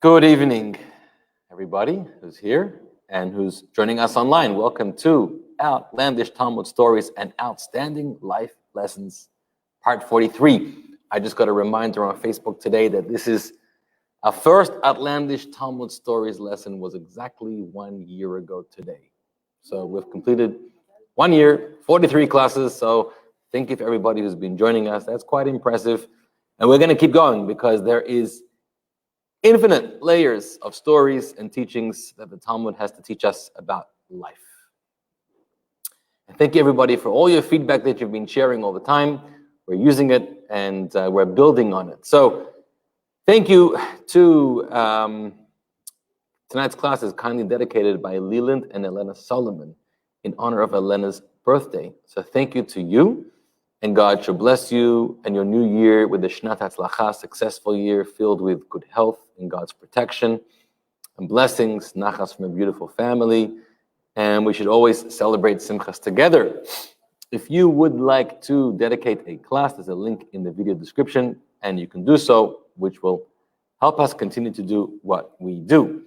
Good evening, everybody who's here and who's joining us online. Welcome to Outlandish Talmud Stories and Outstanding Life Lessons, Part 43. I just got a reminder on Facebook today that this is our first Outlandish Talmud Stories lesson was exactly 1 year ago today. So we've completed 1 year, 43 classes. So thank you for everybody who's been joining us. That's quite impressive. And we're going to keep going because there is infinite layers of stories and teachings that the Talmud has to teach us about life. And thank you, everybody, for all your feedback that you've been sharing all the time. We're using it, and we're building on it. So thank you to tonight's class is kindly dedicated by Leland and Elena Solomon in honor of Elena's birthday. So thank you to you. And God should bless you and your new year with the Shnat Hatzlacha, successful year filled with good health and God's protection and blessings, nachas from a beautiful family. And we should always celebrate simchas together. If you would like to dedicate a class, there's a link in the video description, and you can do so, which will help us continue to do what we do.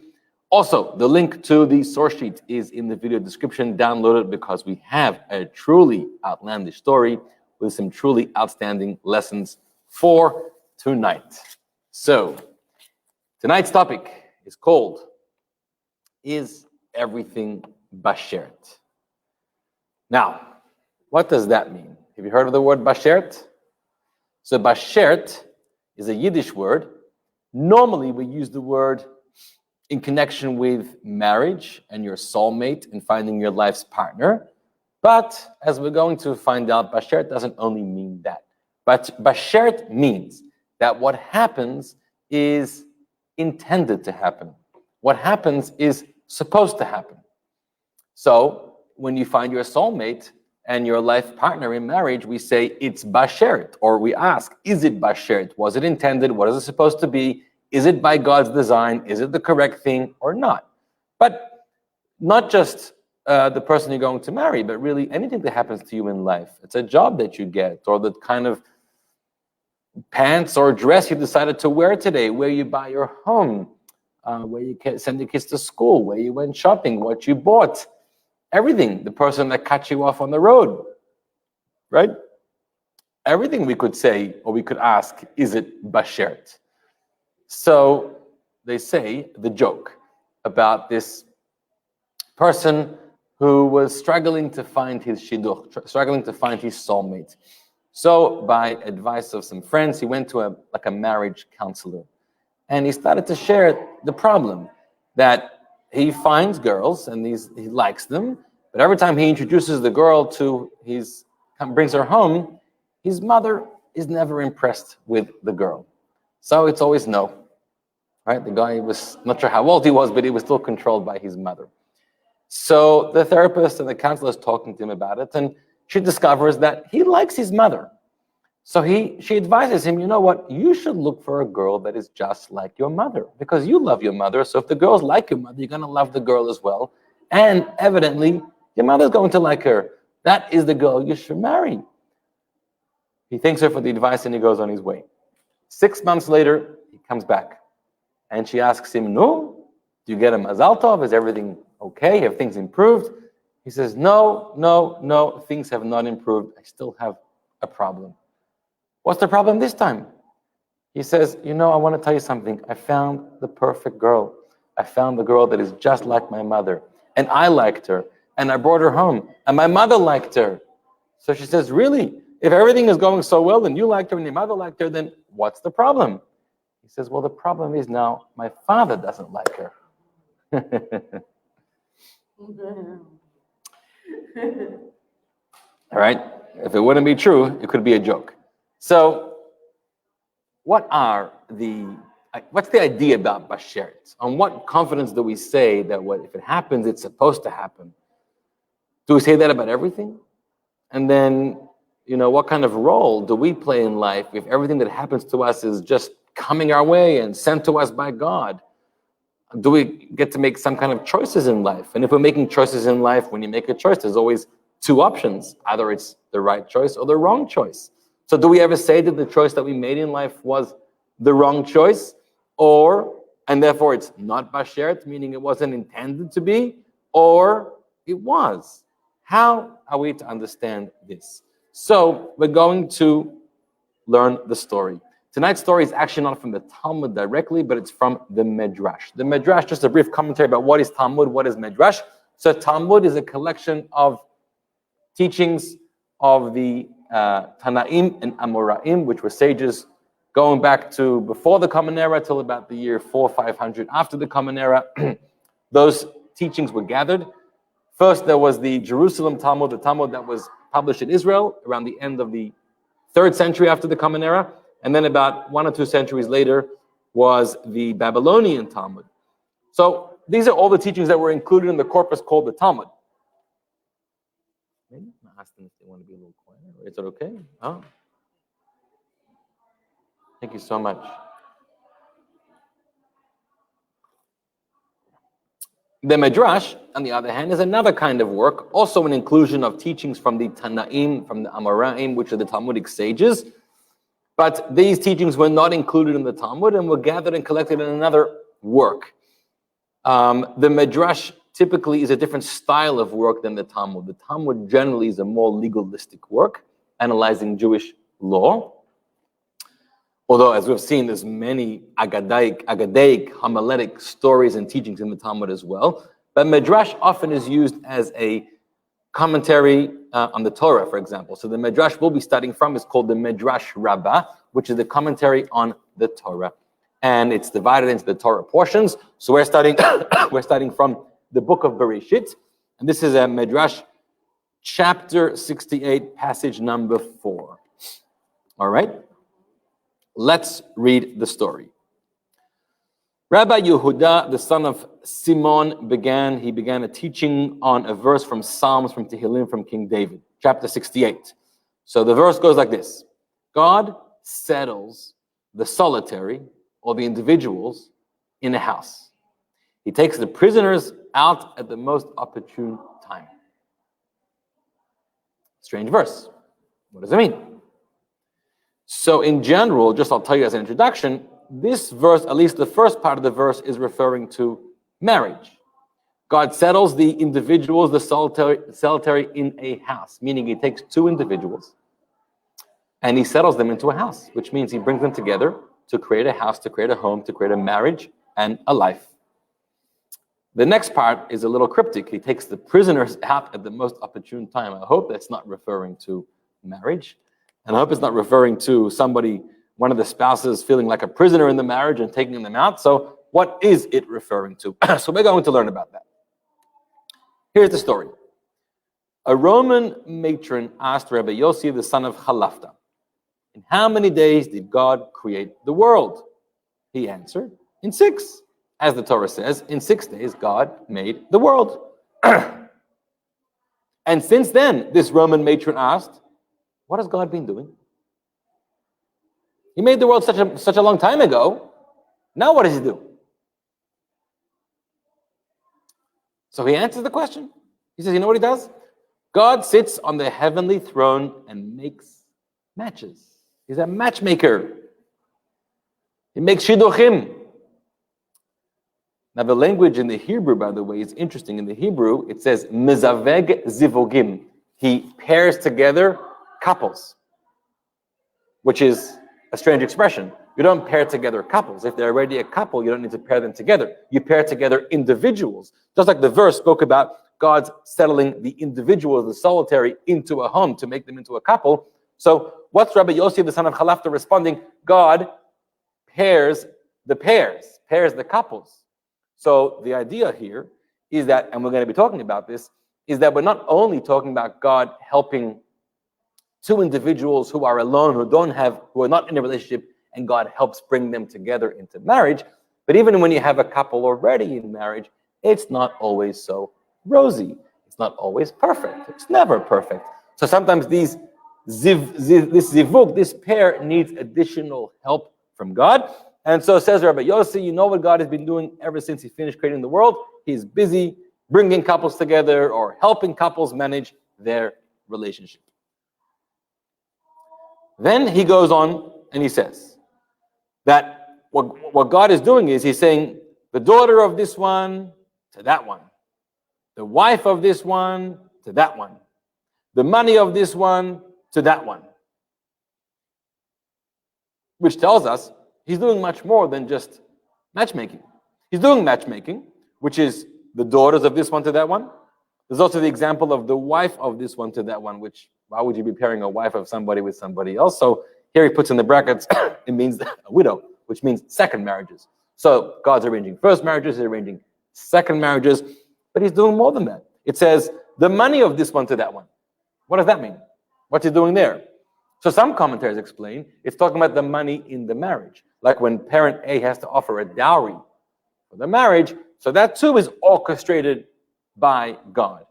Also, the link to the source sheet is in the video description. Download it because we have a truly outlandish story with some truly outstanding lessons for tonight. So, tonight's topic is called, Is Everything Bashert? Now, what does that mean? Have you heard of the word bashert? So bashert is a Yiddish word. Normally, we use the word in connection with marriage and your soulmate and finding your life's partner. But as we're going to find out, bashert doesn't only mean that. But bashert means that what happens is intended to happen. What happens is supposed to happen. So when you find your soulmate and your life partner in marriage, we say it's bashert, or we ask, is it bashert? Was it intended? What is it supposed to be? Is it by God's design? Is it the correct thing or not? But not just the person you're going to marry, but really anything that happens to you in life. It's a job that you get, or the kind of pants or dress you decided to wear today, where you buy your home, where you send your kids to school, where you went shopping, what you bought, everything. The person that cut you off on the road, right? Everything we could say, or we could ask, is it bashert? So they say the joke about this person who was struggling to find his shidduch, struggling to find his soulmate. So by advice of some friends, he went to a marriage counselor. And he started to share the problem that he finds girls and he likes them, but every time he introduces the girl to brings her home, his mother is never impressed with the girl. So it's always no, right? The guy was not sure how old he was, but he was still controlled by his mother. So the therapist and the counselor is talking to him about it, and she discovers that he likes his mother. So she advises him, you know what, you should look for a girl that is just like your mother, because you love your mother. So if the girl's like your mother, you're going to love the girl as well. And evidently, your mother's going to like her. That is the girl you should marry. He thanks her for the advice and he goes on his way. 6 months later, he comes back. And she asks him, no, do you get a mazal tov? Is everything okay? Have things improved? He says, no, things have not improved. I still have a problem. What's the problem this time? He says, I want to tell you something. I found the perfect girl. I found the girl that is just like my mother. And I liked her. And I brought her home. And my mother liked her. So she says, really? If everything is going so well and you liked her and your mother liked her, then what's the problem? He says, well, the problem is now my father doesn't like her. All right? If it wouldn't be true, it could be a joke. So, what's the idea about bashert? On what confidence do we say that if it happens, it's supposed to happen? Do we say that about everything? And then, what kind of role do we play in life if everything that happens to us is just coming our way and sent to us by God? Do we get to make some kind of choices in life? And if we're making choices in life, when you make a choice, there's always two options. Either it's the right choice or the wrong choice. So do we ever say that the choice that we made in life was the wrong choice? Or and therefore it's not bashert, meaning it wasn't intended to be, or it was. How are we to understand this? So we're going to learn the story. Tonight's story is actually not from the Talmud directly, but it's from the Midrash. The Midrash, just a brief commentary about what is Talmud, what is Midrash. So Talmud is a collection of teachings of the Tanaim and Amoraim, which were sages going back to before the Common Era till about the year 400-500 after the Common Era. Those teachings were gathered. First, there was the Jerusalem Talmud, the Talmud that was published in Israel around the end of the 3rd century after the Common Era. And then about 1 or 2 centuries later was the Babylonian Talmud. So these are all the teachings that were included in the corpus called the Talmud. Maybe I ask them if they want to be a little quieter. Is it okay? Oh. Thank you so much. The Midrash, on the other hand, is another kind of work, also an inclusion of teachings from the Tanaim, from the Amoraim, which are the Talmudic sages. But these teachings were not included in the Talmud and were gathered and collected in another work. The Midrash typically is a different style of work than the Talmud. The Talmud generally is a more legalistic work, analyzing Jewish law. Although, as we've seen, there's many Agadaic, homiletic stories and teachings in the Talmud as well. But Midrash often is used as a commentary on the Torah, for example. So the Midrash we'll be studying from is called the Project-Rabbi, which is the commentary on the Torah. And it's divided into the Torah portions. So we're studying from the book of Bereshit. And this is a Midrash chapter 68, passage number 4. All right? Let's read the story. Rabbi Yehuda, the son of Simon, began a teaching on a verse from Psalms, from Tehillim, from King David, chapter 68. So the verse goes like this. God settles the solitary, or the individuals, in a house. He takes the prisoners out at the most opportune time. Strange verse. What does it mean? So in general, just I'll tell you as an introduction, this verse, at least the first part of the verse, is referring to marriage. God settles the individuals, the solitary in a house, meaning he takes 2 individuals and he settles them into a house, which means he brings them together to create a house, to create a home, to create a marriage and a life. The next part is a little cryptic. He takes the prisoners out at the most opportune time. I hope that's not referring to marriage. And I hope it's not referring to somebody, one of the spouses, feeling like a prisoner in the marriage and taking them out. So what is it referring to? So we're going to learn about that. Here's the story. A Roman matron asked Rabbi Yossi, the son of Chalafta, in how many days did God create the world? He answered, in 6. As the Torah says, in 6 days God made the world. And since then, this Roman matron asked, what has God been doing? He made the world such a long time ago. Now what does he do? So he answers the question. He says, you know what he does? God sits on the heavenly throne and makes matches. He's a matchmaker. He makes shidduchim. Now the language in the Hebrew, by the way, is interesting. In the Hebrew, it says mezaveg zivogim. He pairs together couples, which is a strange expression. You don't pair together couples. If they're already a couple, you don't need to pair them together. You pair together individuals. Just like the verse spoke about God's settling the individual, the solitary, into a home to make them into a couple. So what's Rabbi Yossi, the son of Chalafta, responding? God pairs the couples. So the idea here is that, and we're going to be talking about this, is that we're not only talking about God helping 2 individuals who are alone, who are not in a relationship, and God helps bring them together into marriage. But even when you have a couple already in marriage, it's not always so rosy. It's not always perfect. It's never perfect. So sometimes this zivug, this pair, needs additional help from God. And so says Rabbi Yossi, you know what God has been doing ever since he finished creating the world? He's busy bringing couples together or helping couples manage their relationship. Then he goes on and he says that what God is doing is he's saying, the daughter of this one to that one. The wife of this one to that one. The money of this one to that one. Which tells us he's doing much more than just matchmaking. He's doing matchmaking, which is the daughters of this one to that one. There's also the example of the wife of this one to that one, which, why would you be pairing a wife of somebody with somebody else? So here he puts in the brackets, it means a widow, which means second marriages. So God's arranging first marriages, he's arranging second marriages, but he's doing more than that. It says the money of this one to that one. What does that mean? What's he doing there? So some commentators explain it's talking about the money in the marriage. Like when parent A has to offer a dowry for the marriage, so that too is orchestrated by God.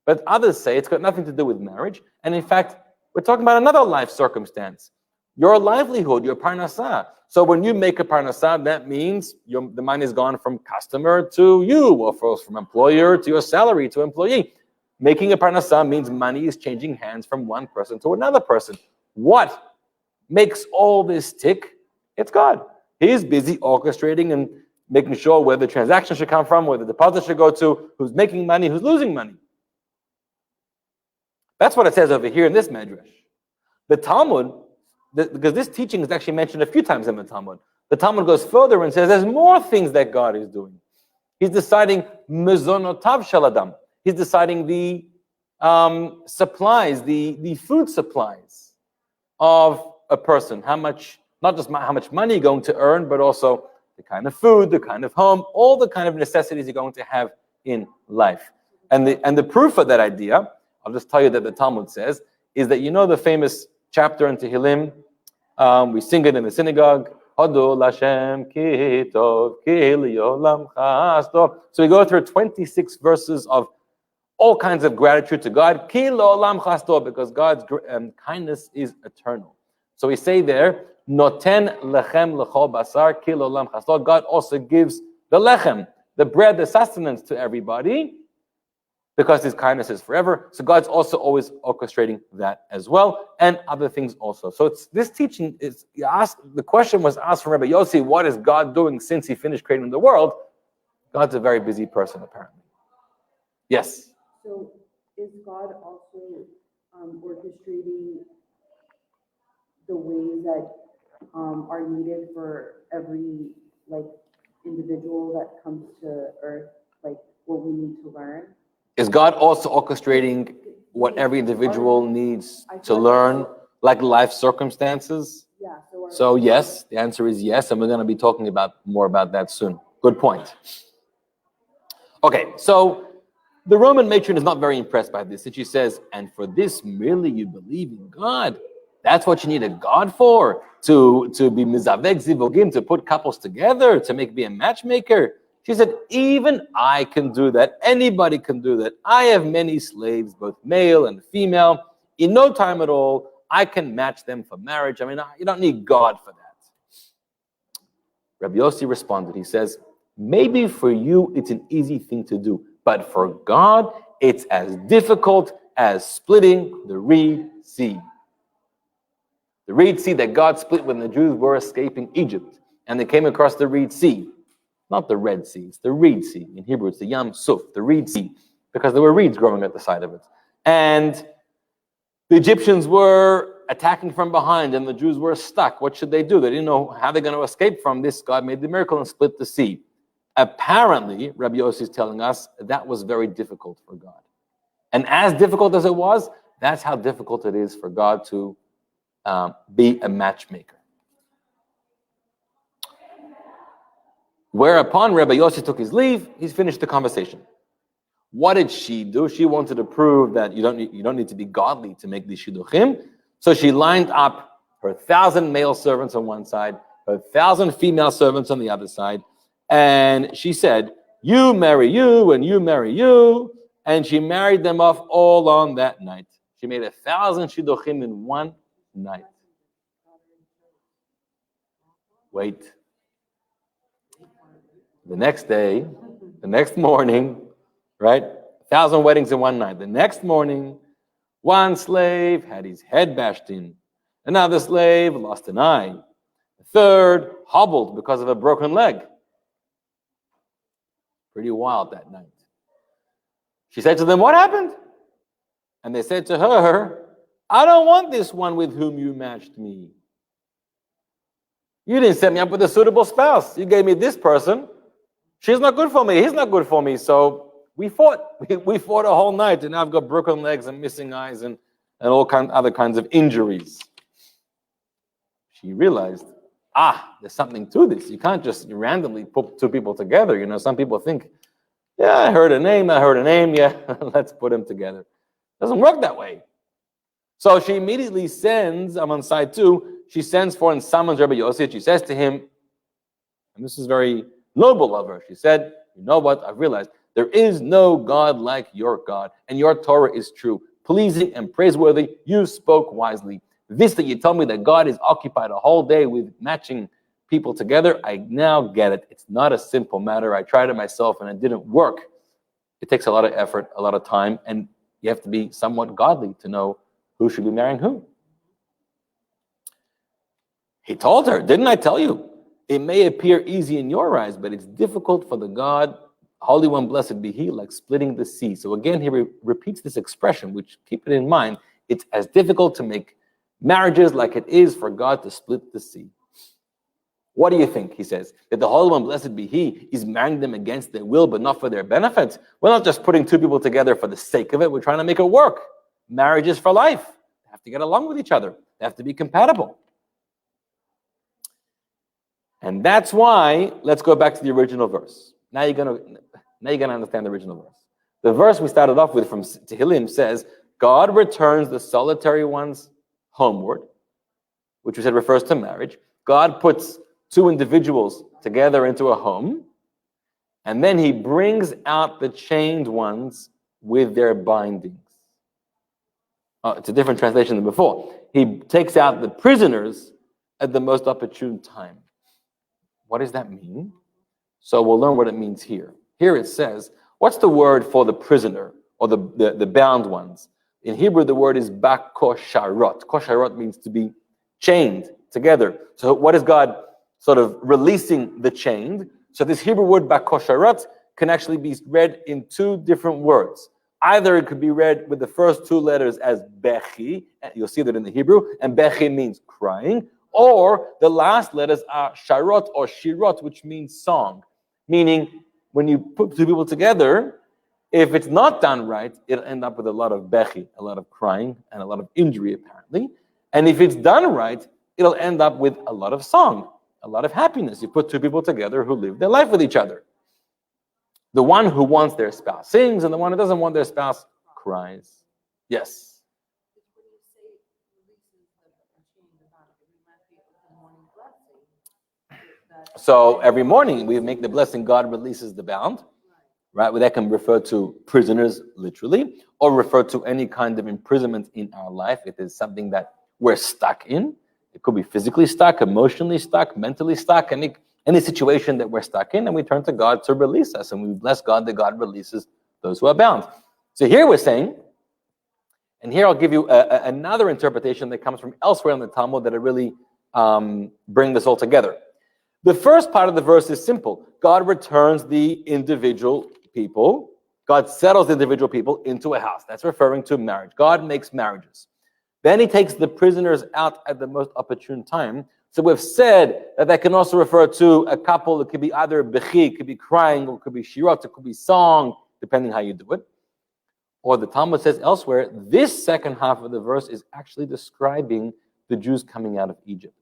But others say it's got nothing to do with marriage. And in fact, we're talking about another life circumstance. Your livelihood, your parnassah. So when you make a parnassah, that means the money is gone from customer to you, or from employer to your salary to employee. Making a parnassah means money is changing hands from one person to another person. What makes all this tick? It's God. He's busy orchestrating and making sure where the transaction should come from, where the deposit should go to, who's making money, who's losing money. That's what it says over here in this medrash. The Talmud, because this teaching is actually mentioned a few times in the Talmud, the Talmud goes further and says there's more things that God is doing. He's deciding mezonotav shel adam. He's deciding the supplies, the food supplies of a person. How much, not just how much money you're going to earn, but also the kind of food, the kind of home, all the kind of necessities you're going to have in life. And the proof of that idea, I'll just tell you that the Talmud says, is that you know the famous chapter in Tehillim, we sing it in the synagogue, Hodu Lashem ki tov, ki liolam chasdo. So we go through 26 verses of all kinds of gratitude to God, ki liolam chasdo, because God's kindness is eternal. So we say there, Noten lechem lechol basar ki liolam chasdo. God also gives the lechem, the bread, the sustenance to everybody, because his kindness is forever. So God's also always orchestrating that as well, and other things also. So it's this teaching is the question was asked from Rabbi Yossi, what is God doing since he finished creating the world? God's a very busy person, apparently. Yes? So is God also orchestrating the ways that are needed for every individual that comes to earth, like what we need to learn? Is God also orchestrating what every individual needs to learn, like life circumstances? Yeah. So yes, the answer is yes, and we're going to be talking more about that soon. Good point. Okay, so the Roman matron is not very impressed by this, and she says, and for this merely you believe in God? That's what you need a God for? To be mizavek zivogim, to put couples together, to be a matchmaker? She said, even I can do that. Anybody can do that. I have many slaves, both male and female. In no time at all, I can match them for marriage. I mean, you don't need God for that. Rabbi Yossi responded. He says, maybe for you, it's an easy thing to do. But for God, it's as difficult as splitting the Reed Sea. The Reed Sea that God split when the Jews were escaping Egypt. And they came across the Reed Sea. Not the Red Sea, it's the Reed Sea. In Hebrew, it's the Yam Suf, the Reed Sea, because there were reeds growing at the side of it. And the Egyptians were attacking from behind, and the Jews were stuck. What should they do? They didn't know how they're going to escape from this. God made the miracle and split the sea. Apparently, Rabbi Yossi is telling us that was very difficult for God. And as difficult as it was, that's how difficult it is for God to be a matchmaker. Whereupon Rabbi Yossi took his leave, he's finished the conversation. What did she do? She wanted to prove that you don't need to be godly to make these shidduchim. So she lined up her 1,000 male servants on one side, her 1,000 female servants on the other side, and she said, you marry you, and you marry you, and she married them off all on that night. She made 1,000 shidduchim in one night. Wait. The next day, the next morning, right? 1,000 weddings in one night. The next morning, one slave had his head bashed in. Another slave lost an eye. The third hobbled because of a broken leg. Pretty wild that night. She said to them, what happened? And they said to her, I don't want this one with whom you matched me. You didn't set me up with a suitable spouse. You gave me this person. She's not good for me. He's not good for me. So we fought. We fought a whole night, and now I've got broken legs and missing eyes and all other kinds of injuries. She realized, there's something to this. You can't just randomly put two people together. You know, some people think, yeah, I heard a name, yeah, let's put them together. Doesn't work that way. So she immediately sends, I'm on side 2, she sends for and summons Rabbi Yossi. She says to him, and this is very noble of her, she said, you know what, I've realized, there is no God like your God, and your Torah is true, pleasing and praiseworthy. You spoke wisely. This that you told me that God is occupied a whole day with matching people together, I now get it. It's not a simple matter. I tried it myself and it didn't work. It takes a lot of effort, a lot of time, and you have to be somewhat godly to know who should be marrying who. He told her, didn't I tell you? It may appear easy in your eyes, but it's difficult for the God, Holy One, blessed be He, like splitting the sea. So again, he repeats this expression, which keep it in mind. It's as difficult to make marriages like it is for God to split the sea. What do you think, he says, that the Holy One, blessed be He, is marrying them against their will, but not for their benefit? We're not just putting two people together for the sake of it. We're trying to make it work. Marriage is for life. They have to get along with each other. They have to be compatible. And that's why, let's go back to the original verse. Now you're gonna understand the original verse. The verse we started off with from Tehillim says, God returns the solitary ones homeward, which we said refers to marriage. God puts two individuals together into a home, and then He brings out the chained ones with their bindings. It's a different translation than before. He takes out the prisoners at the most opportune time. What does that mean? So we'll learn what it means here. Here it says, what's the word for the prisoner or the bound ones? In Hebrew, the word is bakosharot. Kosharot means to be chained together. So what is God sort of releasing the chained? So this Hebrew word bakosharot can actually be read in two different words. Either it could be read with the first two letters as bechi, you'll see that in the Hebrew, and bechi means crying, or the last letters are sharot or shirot, which means song. Meaning, when you put two people together, if it's not done right, it'll end up with a lot of bechi, a lot of crying, and a lot of injury, apparently. And if it's done right, it'll end up with a lot of song, a lot of happiness. You put two people together who live their life with each other. The one who wants their spouse sings, and the one who doesn't want their spouse cries. Yes? So every morning we make the blessing, God releases the bound, right? Well, that can refer to prisoners, literally, or refer to any kind of imprisonment in our life. It is something that we're stuck in. It could be physically stuck, emotionally stuck, mentally stuck, any situation that we're stuck in, and we turn to God to release us, and we bless God that God releases those who are bound. So here we're saying, and here I'll give you another interpretation that comes from elsewhere in the Talmud that really bring this all together. The first part of the verse is simple. God returns the individual people. God settles the individual people into a house. That's referring to marriage. God makes marriages. Then He takes the prisoners out at the most opportune time. So we've said that can also refer to a couple. It could be either bechi, it could be crying, or it could be shirot, it could be song, depending how you do it. Or the Talmud says elsewhere, this second half of the verse is actually describing the Jews coming out of Egypt.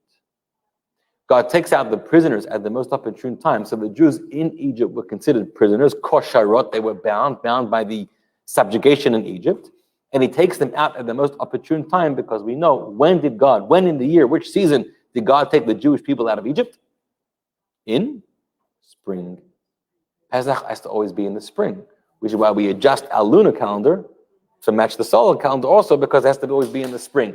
God takes out the prisoners at the most opportune time. So the Jews in Egypt were considered prisoners, kosharot, they were bound by the subjugation in Egypt. And He takes them out at the most opportune time because we know when in the year, which season did God take the Jewish people out of Egypt? In spring. Pesach has to always be in the spring, which is why we adjust our lunar calendar to match the solar calendar also, because it has to always be in the spring.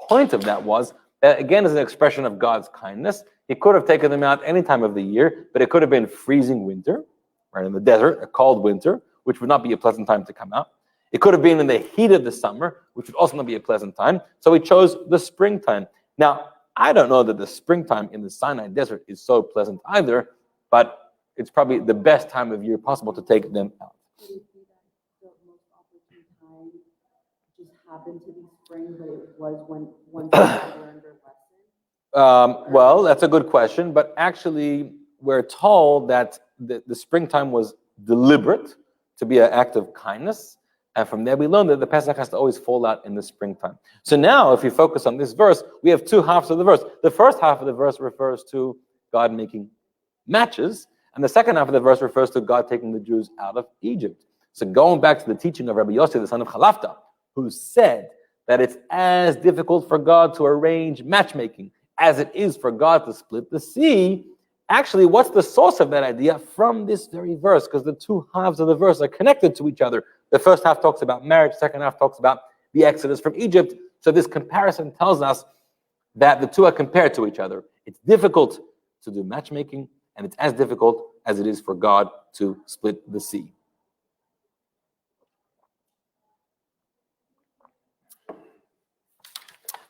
Point of that was, that again is an expression of God's kindness. He could have taken them out any time of the year, but it could have been freezing winter, right in the desert, a cold winter, which would not be a pleasant time to come out. It could have been in the heat of the summer, which would also not be a pleasant time. So He chose the springtime. Now, I don't know that the springtime in the Sinai desert is so pleasant either, but it's probably the best time of year possible to take them out. Would it be that the most opportune time just happened to be spring, but it was when once they learned their lesson? Well, that's a good question, but actually we're told that the springtime was deliberate to be an act of kindness, and from there we learn that the Pesach has to always fall out in the springtime. So now, if you focus on this verse, we have two halves of the verse. The first half of the verse refers to God making matches, and the second half of the verse refers to God taking the Jews out of Egypt. So going back to the teaching of Rabbi Yossi, the son of Chalafta, who said that it's as difficult for God to arrange matchmaking as it is for God to split the sea. Actually, what's the source of that idea? From this very verse, because the two halves of the verse are connected to each other. The first half talks about marriage, the second half talks about the exodus from Egypt. So this comparison tells us that the two are compared to each other. It's difficult to do matchmaking, and it's as difficult as it is for God to split the sea.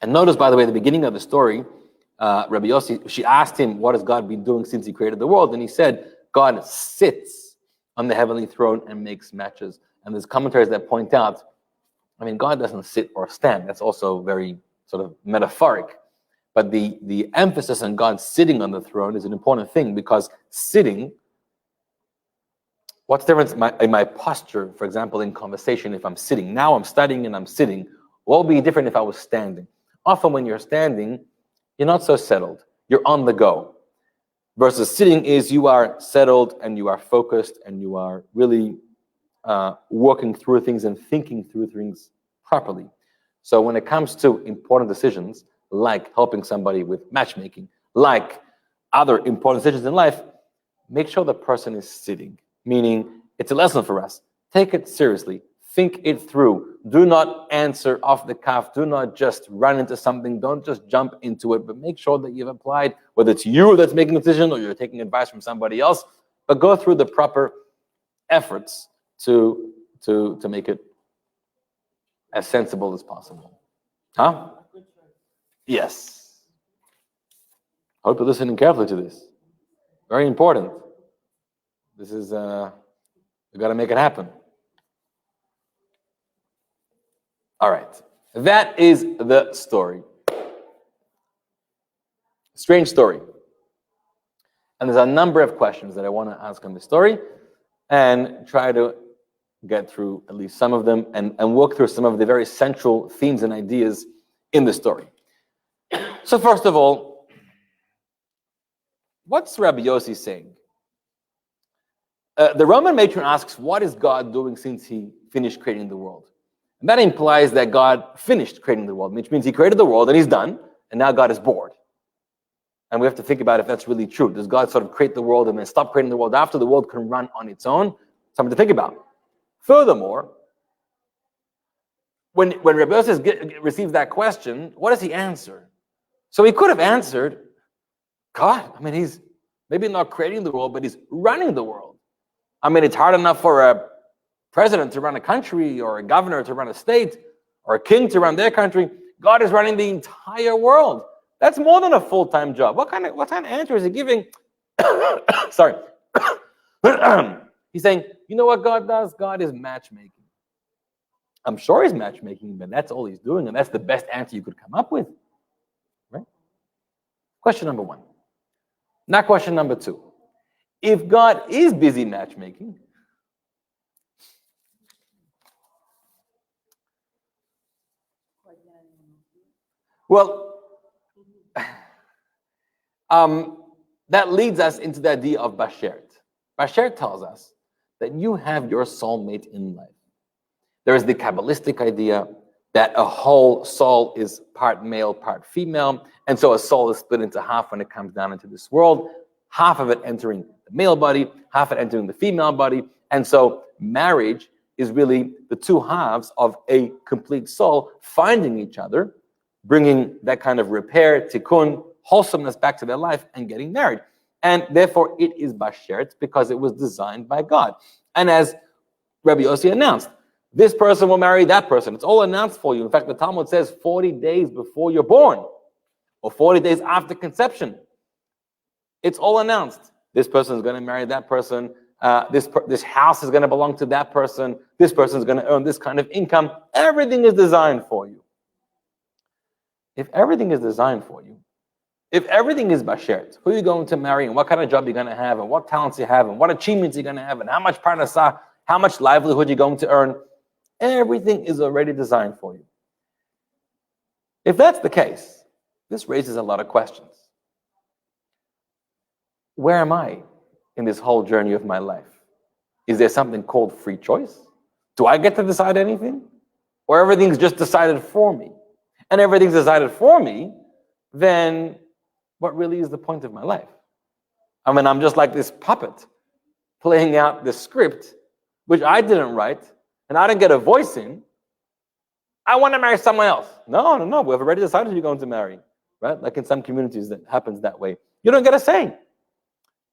And notice, by the way, the beginning of the story, Rabbi Yossi, she asked him, what has God been doing since he created the world? And he said, God sits on the heavenly throne and makes matches. And there's commentaries that point out, God doesn't sit or stand. That's also very sort of metaphoric. But the emphasis on God sitting on the throne is an important thing, because sitting, what's the difference in my posture, for example, in conversation, if I'm sitting? Now I'm studying and I'm sitting. What would be different if I was standing? Often when you're standing, you're not so settled. You're on the go. Versus sitting is you are settled and you are focused and you are really working through things and thinking through things properly. So when it comes to important decisions, like helping somebody with matchmaking, like other important decisions in life, make sure the person is sitting. Meaning, it's a lesson for us. Take it seriously. Think it through. Do not answer off the cuff. Do not just run into something. Don't just jump into it, but make sure that you've applied, whether it's you that's making a decision or you're taking advice from somebody else, but go through the proper efforts to make it as sensible as possible. Huh? Yes. Hope you're listening carefully to this. Very important. This is, we got to make it happen. All right, that is the story. Strange story. And there's a number of questions that I want to ask on the story and try to get through at least some of them and walk through some of the very central themes and ideas in the story. So first of all, what's Rabbi Yossi saying? The Roman matron asks, what is God doing since he finished creating the world? And that implies that God finished creating the world, which means he created the world and he's done, and now God is bored. And we have to think about if that's really true. Does God sort of create the world and then stop creating the world after the world can run on its own? Something to think about. Furthermore, when Rabbi Yossi receives that question, what does he answer? So he could have answered, God, he's maybe not creating the world, but he's running the world. It's hard enough for a president to run a country, or a governor to run a state, or a king to run their country. God is running the entire world. That's more than a full-time job. What kind of answer is he giving? Sorry. He's saying, you know what God does? God is matchmaking. I'm sure he's matchmaking, but that's all he's doing, and that's the best answer you could come up with. Right? Question number one. Not question number two. If God is busy matchmaking, well, that leads us into the idea of Bashert. Bashert tells us that you have your soulmate in life. There is the Kabbalistic idea that a whole soul is part male, part female, and so a soul is split into half when it comes down into this world, half of it entering the male body, half of it entering the female body, and so marriage is really the two halves of a complete soul finding each other, bringing that kind of repair, tikkun, wholesomeness back to their life and getting married. And therefore it is bashert because it was designed by God. And as Rabbi Yossi announced, this person will marry that person. It's all announced for you. In fact, the Talmud says 40 days before you're born. or 40 days after conception. It's all announced. This person is going to marry that person. This house is going to belong to that person. This person is going to earn this kind of income. Everything is designed for you. If everything is designed for you, if everything is bashert, who you're going to marry and what kind of job you're going to have and what talents you have and what achievements you're going to have and how much parnasah, how much livelihood you're going to earn, everything is already designed for you. If that's the case, this raises a lot of questions. Where am I in this whole journey of my life? Is there something called free choice? Do I get to decide anything? Or everything's just decided for me? And everything's decided for me, then what really is the point of my life? I mean, I'm just like this puppet playing out this script, which I didn't write, and I didn't get a voice in. I want to marry someone else. No. We've already decided who you're going to marry, right? Like in some communities, that happens that way. You don't get a say.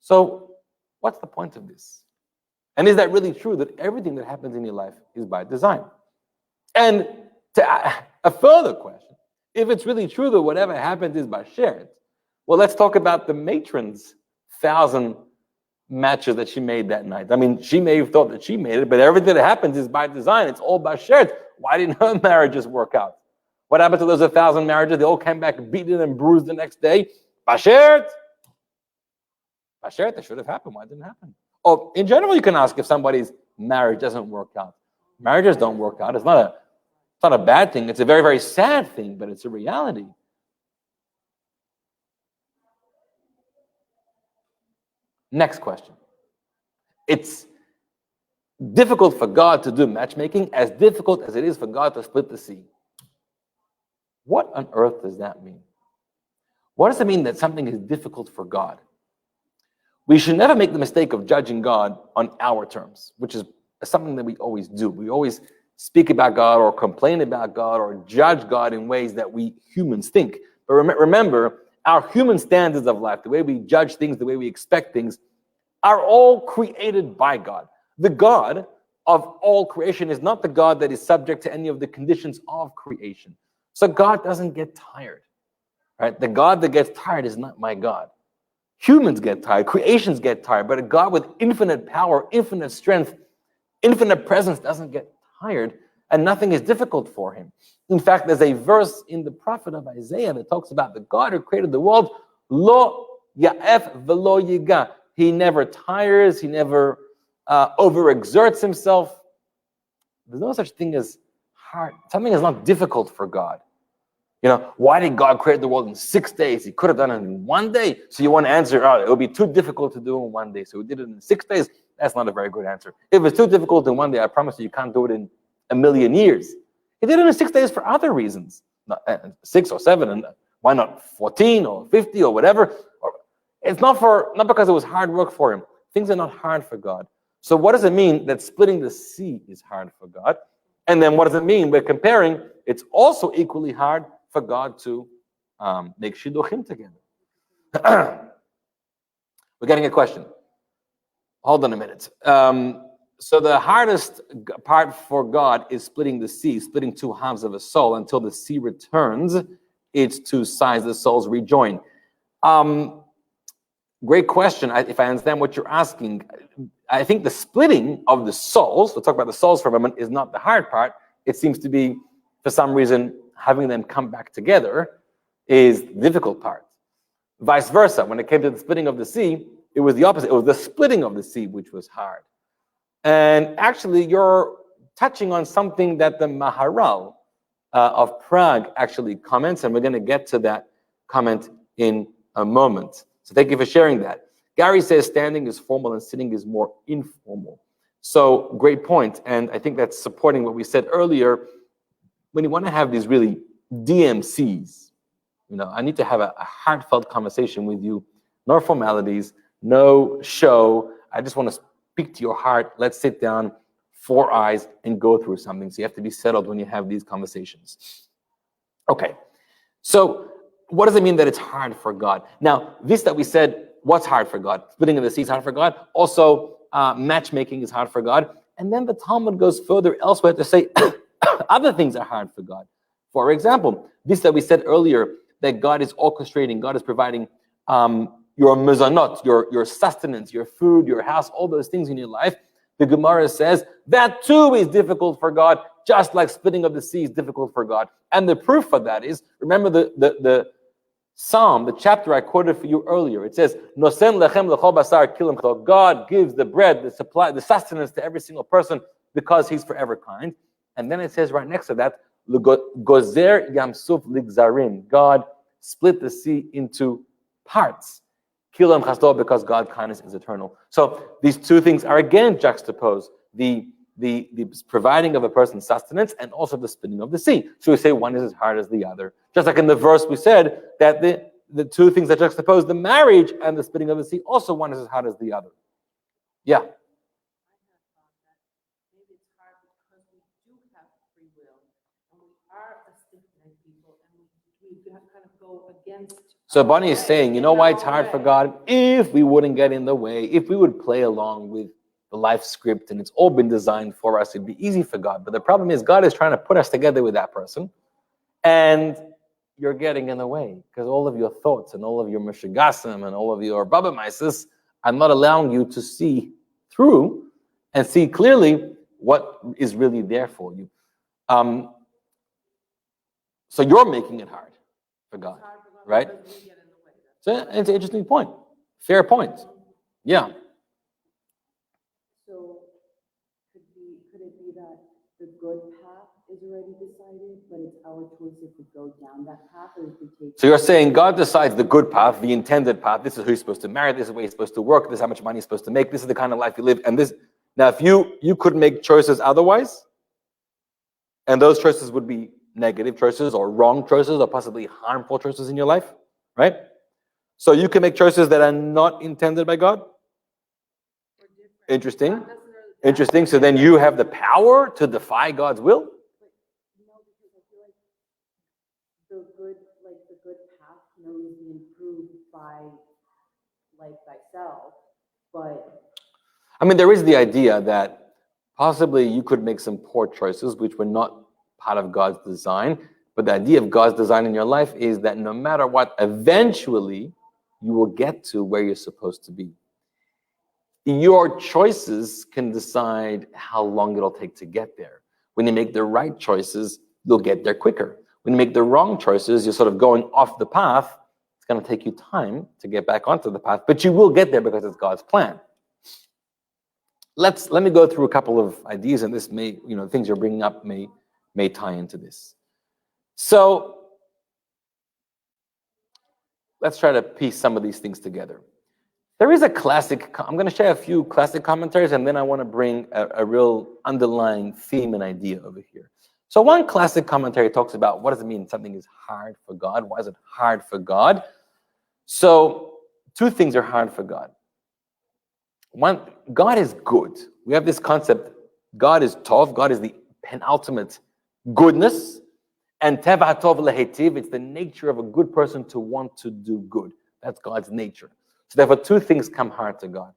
So what's the point of this? And is that really true that everything that happens in your life is by design? And a further question, if it's really true that whatever happens is by shared, well, let's talk about the matron's 1,000 matches that she made that night. I mean, she may have thought that she made it, but everything that happens is by design. It's all by shared. Why didn't her marriages work out? What happened to those 1,000 marriages? They all came back beaten and bruised the next day. By shared. By shared, that should have happened. Why didn't it happen? Or in general, you can ask if somebody's marriage doesn't work out. Marriages don't work out. It's not a bad thing. It's a very, very sad thing, but it's a reality. Next question. It's difficult for God to do matchmaking, as difficult as it is for God to split the sea. What on earth does that mean? What does it mean that something is difficult for God? We should never make the mistake of judging God on our terms, which is something that we always do. We always speak about God or complain about God or judge God in ways that we humans think. But remember, our human standards of life, the way we judge things, the way we expect things, are all created by God. The God of all creation is not the God that is subject to any of the conditions of creation. So God doesn't get tired, right? The God that gets tired is not my God. Humans get tired, creations get tired, but a God with infinite power, infinite strength, infinite presence doesn't get tired, and nothing is difficult for him. In fact, there's a verse in the prophet of Isaiah that talks about the God who created the world, lo ya'ef velo yiga. He never tires, he never overexerts himself. There's no such thing as hard. Something is not difficult for God. You know, why did God create the world in 6 days? He could have done it in 1 day. So you want to answer, it would be too difficult to do in 1 day. So he did it in 6 days. That's not a very good answer. If it's too difficult in 1 day, I promise you can't do it in 1,000,000 years. He did it in 6 days for other reasons. 6 or 7, and why not 14 or 50 or whatever? It's not because it was hard work for him. Things are not hard for God. So what does it mean that splitting the sea is hard for God? And then what does it mean? We're comparing, it's also equally hard for God to make shidduchim together. We're getting a question. Hold on a minute. So the hardest part for God is splitting the sea, splitting 2 halves of a soul until the sea returns its 2 sides, the souls rejoin. Great question. If I understand what you're asking, I think the splitting of the souls, we'll talk about the souls for a moment, is not the hard part. It seems to be, for some reason, having them come back together is the difficult part. Vice versa, when it came to the splitting of the sea, it was the opposite. It was the splitting of the sea which was hard. And actually, you're touching on something that the Maharal of Prague actually comments, and we're going to get to that comment in a moment. So thank you for sharing that. Gary says standing is formal and sitting is more informal. So great point. And I think that's supporting what we said earlier. When you want to have these really DMCs, you know, I need to have a heartfelt conversation with you. No formalities, no show. I just want to speak to your heart. Let's sit down, 4 eyes, and go through something. So you have to be settled when you have these conversations. Okay. So what does it mean that it's hard for God? Now, this that we said, what's hard for God? Splitting of the sea is hard for God. Also, matchmaking is hard for God. And then the Talmud goes further elsewhere to say other things are hard for God. For example, this that we said earlier, that God is orchestrating, God is providing your mizanot, your sustenance, your food, your house, all those things in your life. The Gemara says that too is difficult for God, just like splitting of the sea is difficult for God. And the proof for that is, remember the Psalm, the chapter I quoted for you earlier. It says, "Nosen lechem lechol basar kilim chol." God gives the bread, the supply, the sustenance to every single person because He's forever kind. And then it says right next to that, "Gozer yamsuf ligzarim." God split the sea into parts. Kilim chasdo, because God's kindness is eternal. So these two things are again juxtaposed: the providing of a person's sustenance and also the splitting of the sea. So we say one is as hard as the other. Just like in the verse we said that the two things that juxtapose, the marriage and the splitting of the sea, also one is as hard as the other. Yeah. Maybe it's hard because we do have free will and we are a stiff-necked people and we kind of go against. So Bonnie is saying, you know why it's hard for God? If we wouldn't get in the way, if we would play along with the life script and it's all been designed for us, it'd be easy for God. But the problem is God is trying to put us together with that person, and you're getting in the way because all of your thoughts and all of your meshigasim and all of your babamaisis are not allowing you to see through and see clearly what is really there for you. So you're making it hard for God, right? So it's an interesting point. Fair point. Yeah. So could it be that the good path is already decided, but it's our choice if we go down that path or if we take. So you're saying God decides the good path, the intended path. This is who you're supposed to marry. This is where you're supposed to work. This is how much money you're supposed to make. This is the kind of life you live. And this. Now, if you could make choices otherwise, and those choices would be negative choices or wrong choices or possibly harmful choices in your life, right? So you can make choices that are not intended by God. Interesting. Interesting. So then you have the power to defy God's will. No, because I feel like the good path can only be improved by like thyself, but I mean, there is the idea that possibly you could make some poor choices which were not part of God's design. But the idea of God's design in your life is that no matter what, eventually you will get to where you're supposed to be. Your choices can decide how long it'll take to get there. When you make the right choices, you'll get there quicker. When you make the wrong choices, you're sort of going off the path. It's going to take you time to get back onto the path, but you will get there because it's God's plan. Let me go through a couple of ideas, and this may, things you're bringing up may tie into this. So let's try to piece some of these things together. There is a classic, I'm going to share a few classic commentaries, and then I want to bring a real underlying theme and idea over here. So one classic commentary talks about what does it mean something is hard for God? Why is it hard for God? So two things are hard for God. One, God is good. We have this concept, God is tov, God is the penultimate goodness, and teva tov lehetiv, it's the nature of a good person to want to do good. That's God's nature. So therefore, two things come hard to God.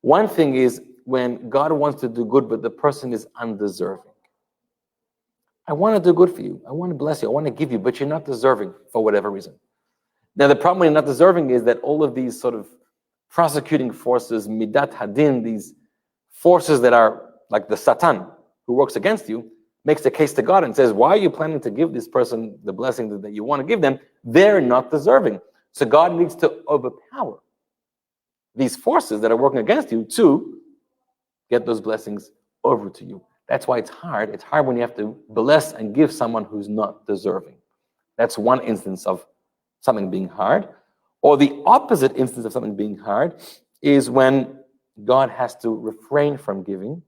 One thing is when God wants to do good, but the person is undeserving. I want to do good for you. I want to bless you. I want to give you, but you're not deserving for whatever reason. Now, the problem when you're not deserving is that all of these sort of prosecuting forces, midat hadin, these forces that are like the Satan who works against you, makes the case to God and says, why are you planning to give this person the blessing that you want to give them? They're not deserving. So God needs to overpower these forces that are working against you to get those blessings over to you. That's why it's hard. It's hard when you have to bless and give someone who's not deserving. That's one instance of something being hard. Or the opposite instance of something being hard is when God has to refrain from giving,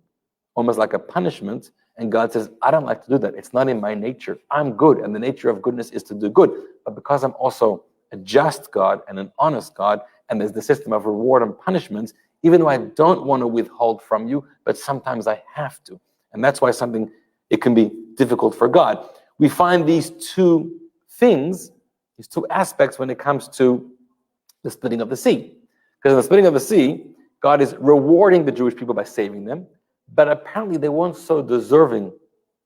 almost like a punishment, and God says, I don't like to do that. It's not in my nature. I'm good, and the nature of goodness is to do good. But because I'm also a just God and an honest God, and there's the system of reward and punishments, even though I don't want to withhold from you, but sometimes I have to. And that's why it can be difficult for God. We find these two things, these two aspects when it comes to the splitting of the sea. Because in the splitting of the sea, God is rewarding the Jewish people by saving them, but apparently they weren't so deserving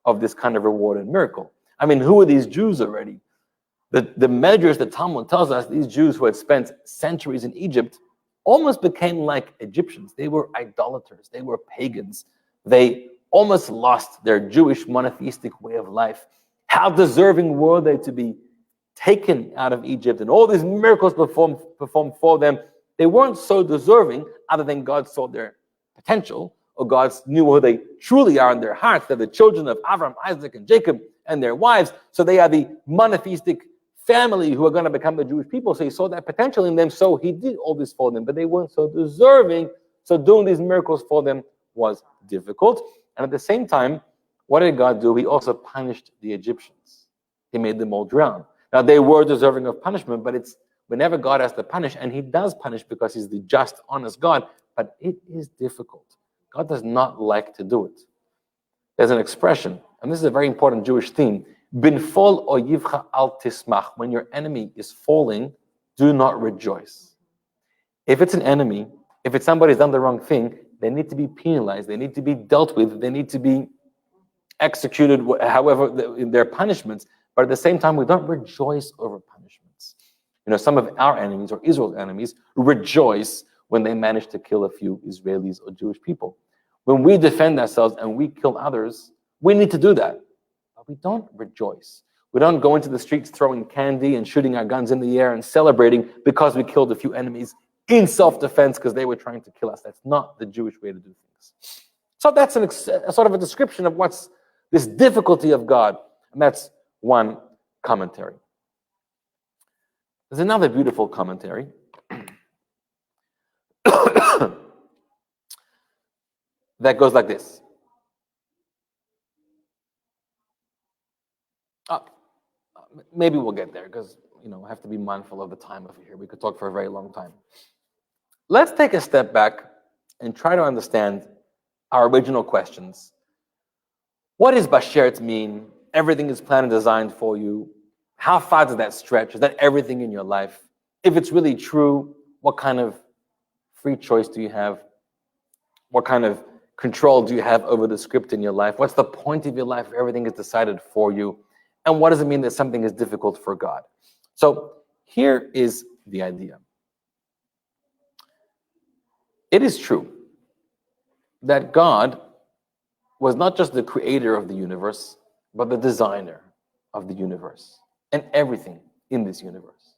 of this kind of reward and miracle. I mean, who are these Jews already? The measures that Talmud tells us, these Jews who had spent centuries in Egypt almost became like Egyptians. They were idolaters. They were pagans. They almost lost their Jewish monotheistic way of life. How deserving were they to be taken out of Egypt and all these miracles performed for them? They weren't so deserving, other than God saw their potential, or God knew who they truly are in their hearts. They're the children of Abraham, Isaac, and Jacob, and their wives. So they are the monotheistic family who are going to become the Jewish people. So he saw that potential in them, so he did all this for them. But they weren't so deserving, so doing these miracles for them was difficult. And at the same time, what did God do? He also punished the Egyptians. He made them all drown. Now, they were deserving of punishment, but it's whenever God has to punish, and he does punish because he's the just, honest God, but it is difficult. God does not like to do it. There's an expression, and this is a very important Jewish theme, Binfol oyivcha al tismach. When your enemy is falling, do not rejoice. If it's an enemy, if it's somebody who's done the wrong thing, they need to be penalized, they need to be dealt with, they need to be executed, however, in their punishments. But at the same time, we don't rejoice over punishments. You know, some of our enemies, or Israel's enemies, rejoice when they manage to kill a few Israelis or Jewish people. When we defend ourselves and we kill others, we need to do that. But we don't rejoice. We don't go into the streets throwing candy and shooting our guns in the air and celebrating because we killed a few enemies in self-defense because they were trying to kill us. That's not the Jewish way to do things. So that's a sort of a description of what's this difficulty of God. And that's one commentary. There's another beautiful commentary. That goes like this. Maybe we'll get there because, I have to be mindful of the time over here. We could talk for a very long time. Let's take a step back and try to understand our original questions. What does Bashert mean? Everything is planned and designed for you. How far does that stretch? Is that everything in your life? If it's really true, what kind of free choice do you have? What kind of control do you have over the script in your life? What's the point of your life if everything is decided for you? And what does it mean that something is difficult for God? So here is the idea. It is true that God was not just the creator of the universe, but the designer of the universe and everything in this universe.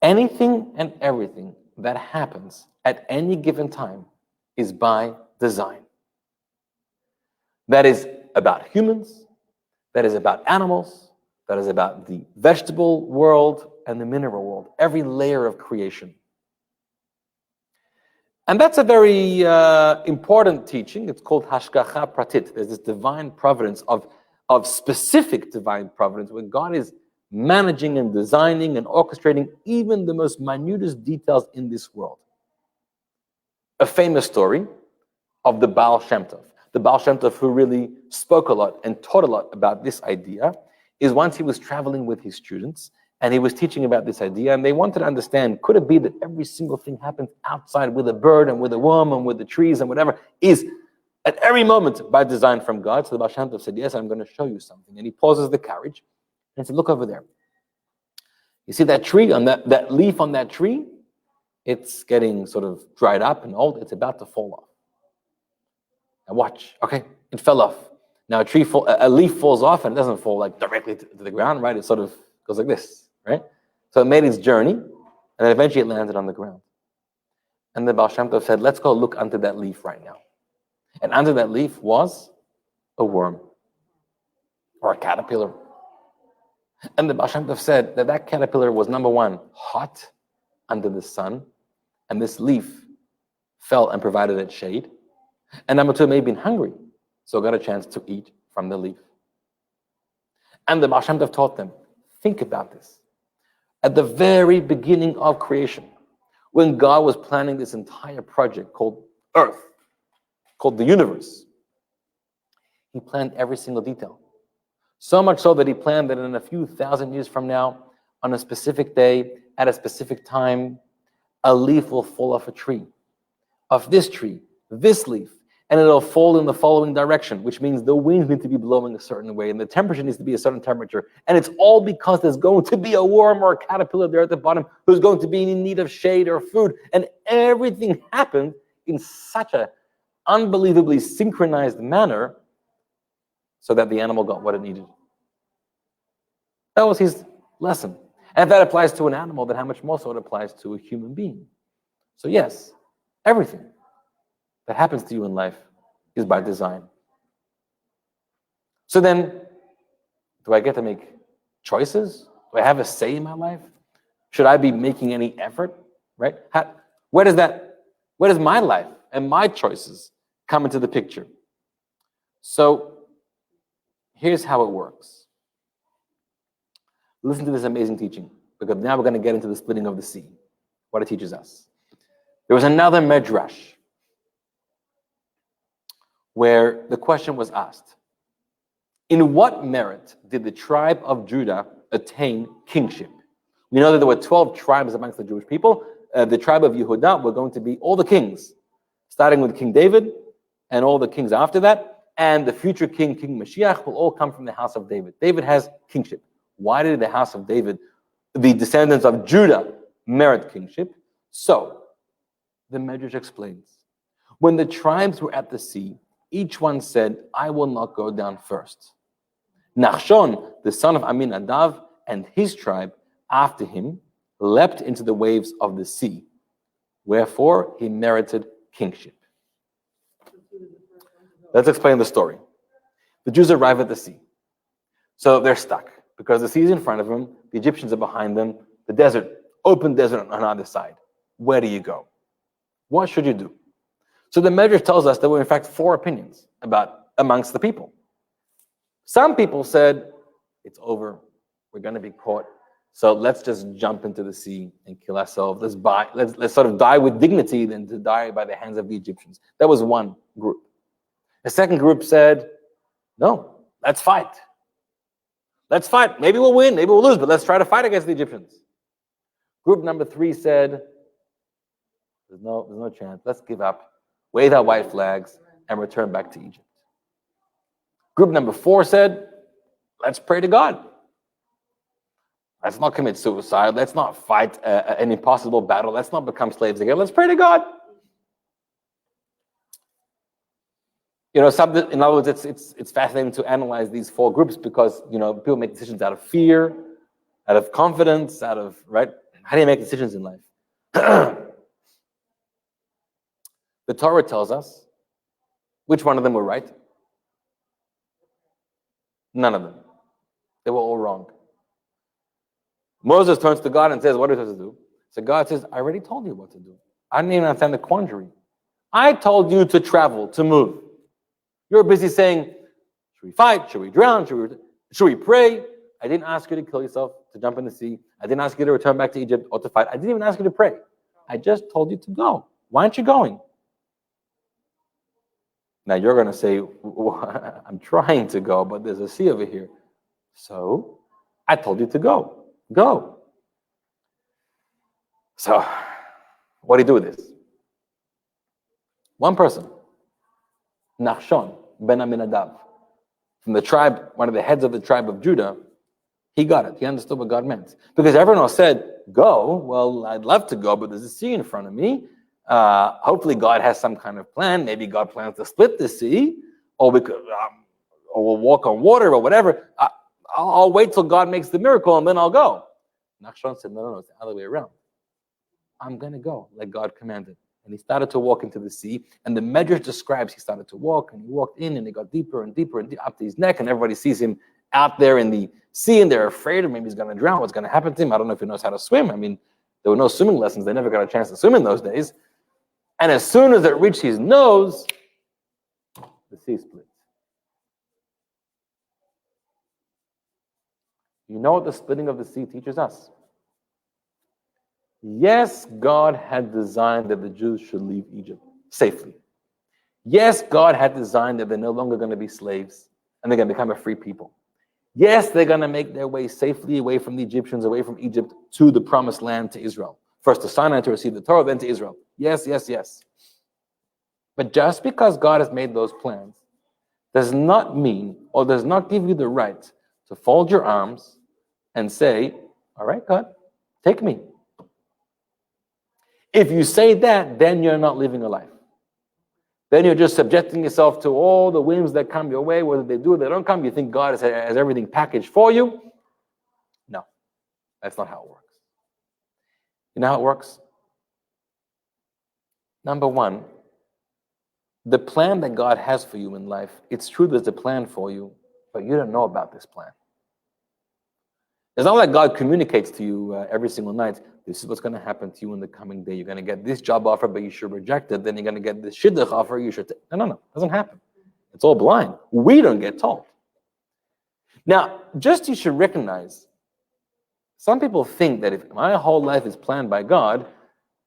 Anything and everything that happens at any given time is by design. That is about humans, that is about animals, that is about the vegetable world and the mineral world, every layer of creation. And that's a very important teaching. It's called Hashgacha Pratit. There's this divine providence of specific divine providence where God is managing and designing and orchestrating even the most minutest details in this world. A famous story of the Baal Shem Tov. The Baal Shem Tov, who really spoke a lot and taught a lot about this idea, is once he was traveling with his students and he was teaching about this idea, and they wanted to understand, could it be that every single thing happens outside with a bird and with a worm and with the trees and whatever is at every moment by design from God? So the Baal Shem Tov said, yes, I'm going to show you something. And he pauses the carriage and said, look over there. You see that tree, on that leaf on that tree? It's getting sort of dried up and old. It's about to fall off. Now watch. Okay, it fell off. Now a leaf falls off and it doesn't fall like directly to the ground, right? It sort of goes like this, right? So it made its journey and then eventually it landed on the ground. And the Baal Shem Tov said, let's go look under that leaf right now. And under that leaf was a worm or a caterpillar. And the Baal Shem Tov said that caterpillar was, number one, hot under the sun, and this leaf fell and provided it shade. And number two, it may have been hungry, so it got a chance to eat from the leaf. And the Baal Shem Tov taught them, think about this. At the very beginning of creation, when God was planning this entire project called Earth, called the universe, he planned every single detail. So much so that he planned that in a few thousand years from now, on a specific day, at a specific time, a leaf will fall off a tree. Of this tree, this leaf. and it'll fall in the following direction, which means the winds need to be blowing a certain way, and the temperature needs to be a certain temperature. And it's all because there's going to be a worm or a caterpillar there at the bottom who's going to be in need of shade or food. And everything happened in such an unbelievably synchronized manner so that the animal got what it needed. That was his lesson. And if that applies to an animal, then how much more so it applies to a human being? So yes, everything that happens to you in life is by design. So then, do I get to make choices? Do I have a say in my life? Should I be making any effort? Right? Where does my life and my choices come into the picture? So here's how it works. Listen to this amazing teaching, because now we're going to get into the splitting of the sea, what it teaches us. There was another medrash where the question was asked, in what merit did the tribe of Judah attain kingship? We know that there were 12 tribes amongst the Jewish people. The tribe of Yehudah were going to be all the kings, starting with King David and all the kings after that, and the future king, King Mashiach, will all come from the house of David. David has kingship. Why did the house of David, the descendants of Judah, merit kingship? So, the Medrash explains, when the tribes were at the sea, each one said, I will not go down first. Nachshon, the son of Aminadav, and his tribe after him leapt into the waves of the sea. Wherefore he merited kingship. Let's explain the story. The Jews arrive at the sea. So they're stuck because the sea is in front of them, the Egyptians are behind them, the desert, open desert on either side. Where do you go? What should you do? So the Medrash tells us there were in fact 4 opinions amongst the people. Some people said, it's over, we're going to be caught, so let's just jump into the sea and kill ourselves. Let's sort of die with dignity than to die by the hands of the Egyptians. That was one group. The second group said, no, let's fight. Let's fight. Maybe we'll win, maybe we'll lose, but let's try to fight against the Egyptians. Group number 3 said, there's no chance. Let's give up, wave our white flags, and return back to Egypt. Group number 4 said, let's pray to God. Let's not commit suicide. Let's not fight an impossible battle. Let's not become slaves again. Let's pray to God. In other words, it's fascinating to analyze these 4 groups because, people make decisions out of fear, out of confidence, right? How do you make decisions in life? The Torah tells us which one of them were right. None of them. They were all wrong. Moses turns to God and says, what are we supposed to do? So God says, I already told you what to do. I didn't even understand the quandary. I told you to travel, to move. You're busy saying, should we fight? Should we drown? Should we pray? I didn't ask you to kill yourself, to jump in the sea. I didn't ask you to return back to Egypt or to fight. I didn't even ask you to pray. I just told you to go. Why aren't you going? Now you're going to say, well, I'm trying to go, but there's a sea over here. So I told you to go. Go. So what do you do with this? One person, Nachshon ben Aminadav, from the tribe, one of the heads of the tribe of Judah, he got it. He understood what God meant. Because everyone else said, go. Well, I'd love to go, but there's a sea in front of me. Hopefully God has some kind of plan. Maybe God plans to split the sea, or we'll walk on water or whatever. I'll wait till God makes the miracle and then I'll go. Nachshon said, no, it's the other way around. I'm going to go like God commanded. And he started to walk into the sea. And the Medrash describes he started to walk, and he walked in, and he got deeper and deeper and up to his neck, and everybody sees him out there in the sea, and they're afraid, maybe he's going to drown. What's going to happen to him? I don't know if he knows how to swim. I mean, there were no swimming lessons. They never got a chance to swim in those days. And as soon as it reached his nose, the sea split. You know what the splitting of the sea teaches us? Yes, God had designed that the Jews should leave Egypt safely. Yes, God had designed that they're no longer going to be slaves and they're going to become a free people. Yes, they're going to make their way safely away from the Egyptians, away from Egypt, to the promised land, to Israel. First to Sinai to receive the Torah, then to Israel. Yes, yes, yes. But just because God has made those plans does not mean or does not give you the right to fold your arms and say, all right, God, take me. If you say that, then you're not living a life. Then you're just subjecting yourself to all the whims that come your way, whether they do or they don't come. You think God has everything packaged for you. No, that's not how it works. You know how it works? Number one, the plan that God has for you in life, it's true there's a plan for you, but you don't know about this plan. It's not like God communicates to you every single night, this is what's going to happen to you in the coming day. You're going to get this job offer, but you should reject it. Then you're going to get this shidduch offer, you should take. No. It doesn't happen. It's all blind. We don't get told. Now, just you should recognize, some people think that if my whole life is planned by God,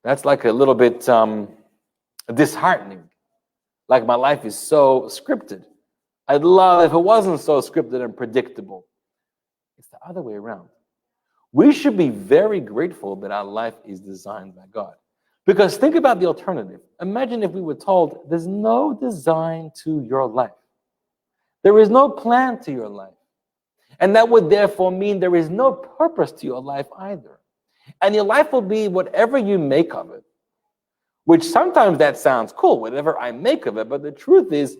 that's like a little bit disheartening. Like my life is so scripted. I'd love if it wasn't so scripted and predictable. It's the other way around. We should be very grateful that our life is designed by God. Because think about the alternative. Imagine if we were told there's no design to your life. There is no plan to your life. And that would therefore mean there is no purpose to your life either. And your life will be whatever you make of it. Which sometimes that sounds cool, whatever I make of it. But the truth is,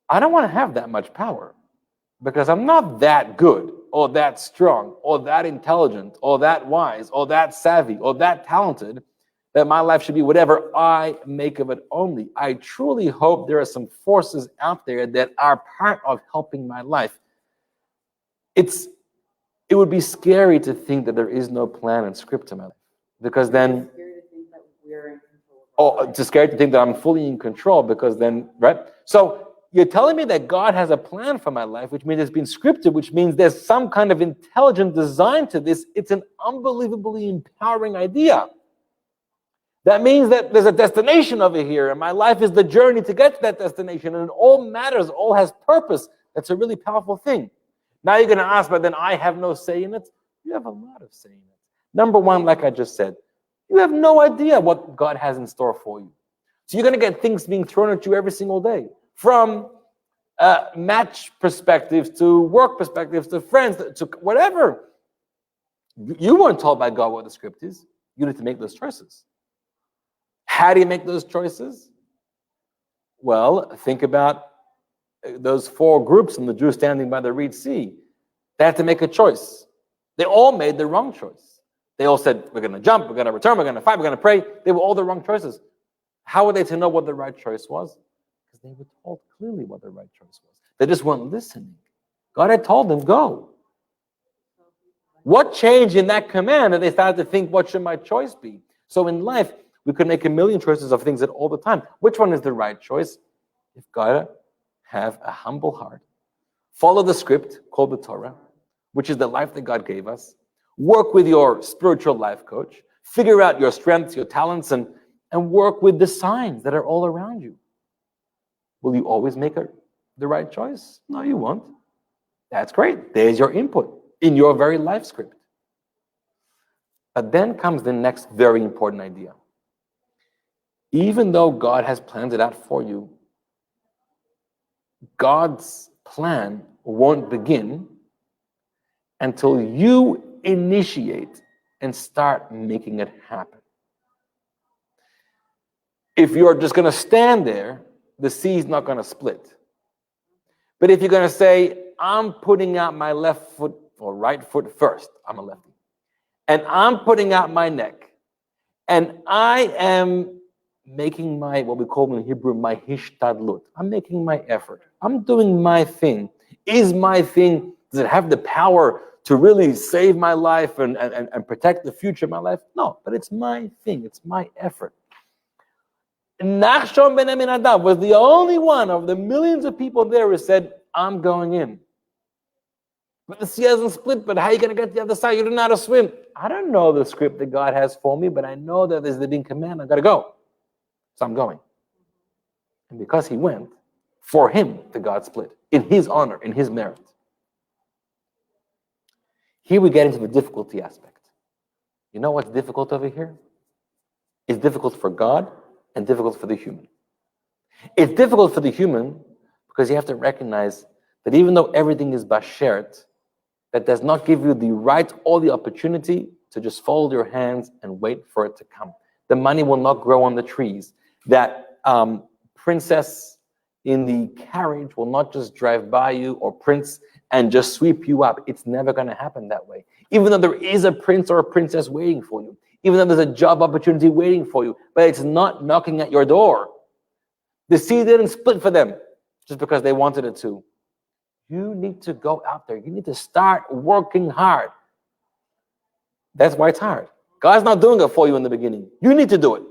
I don't want to have that much power. Because I'm not that good, or that strong, or that intelligent, or that wise, or that savvy, or that talented, that my life should be whatever I make of it only. I truly hope there are some forces out there that are part of helping my life. It would be scary to think that there is no plan and script to my life. Because then, it's scary to think that I'm fully in control, because then, right? So, you're telling me that God has a plan for my life, which means it's been scripted, which means there's some kind of intelligent design to this. It's an unbelievably empowering idea. That means that there's a destination over here, and my life is the journey to get to that destination, and it all matters, it all has purpose. That's a really powerful thing. Now you're going to ask, but then I have no say in it. You have a lot of say in it. Number one, like I just said, you have no idea what God has in store for you. So you're going to get things being thrown at you every single day. From match perspectives to work perspectives to friends to whatever. You weren't told by God what the script is. You need to make those choices. How do you make those choices? Well, think about those 4 groups in the Jews standing by the Red Sea. They had to make a choice. They all made the wrong choice. They all said, we're going to jump, we're going to return, we're going to fight, we're going to pray. They were all the wrong choices. How were they to know what the right choice was? They were told clearly what the right choice was. They just weren't listening. God had told them, go. What changed in that command that they started to think, what should my choice be? So in life, we could make a million choices of things at all the time. Which one is the right choice? You've got to have a humble heart. Follow the script called the Torah, which is the life that God gave us. Work with your spiritual life coach. Figure out your strengths, your talents, and work with the signs that are all around you. Will you always make the right choice? No, you won't. That's great. There's your input in your very life script. But then comes the next very important idea. Even though God has planned it out for you, God's plan won't begin until you initiate and start making it happen. If you're just going to stand there, the sea's not going to split. But if you're going to say, I'm putting out my left foot or right foot first, I'm a lefty, and I'm putting out my neck, and I am making my, what we call in Hebrew, my hishtadlut. I'm making my effort. I'm doing my thing. Is my thing, does it have the power to really save my life and protect the future of my life? No, but it's my thing. It's my effort. Nachshon ben Aminadab was the only one of the millions of people there who said, I'm going in. But the sea hasn't split, but how are you going to get to the other side? You don't know how to swim. I don't know the script that God has for me, but I know that there's the big command. I've got to go. So I'm going. And because he went, for him, the God split. In his honor, in his merit. Here we get into the difficulty aspect. You know what's difficult over here? It's difficult for God, and difficult for the human. It's difficult for the human because you have to recognize that even though everything is bashert, that does not give you the right or the opportunity to just fold your hands and wait for it to come. The money will not grow on the trees. That princess in the carriage will not just drive by you, or prince, and just sweep you up. It's never going to happen that way. Even though there is a prince or a princess waiting for you, even though there's a job opportunity waiting for you, but it's not knocking at your door. The sea didn't split for them just because they wanted it to. You need to go out there. You need to start working hard. That's why it's hard. God's not doing it for you in the beginning. You need to do it.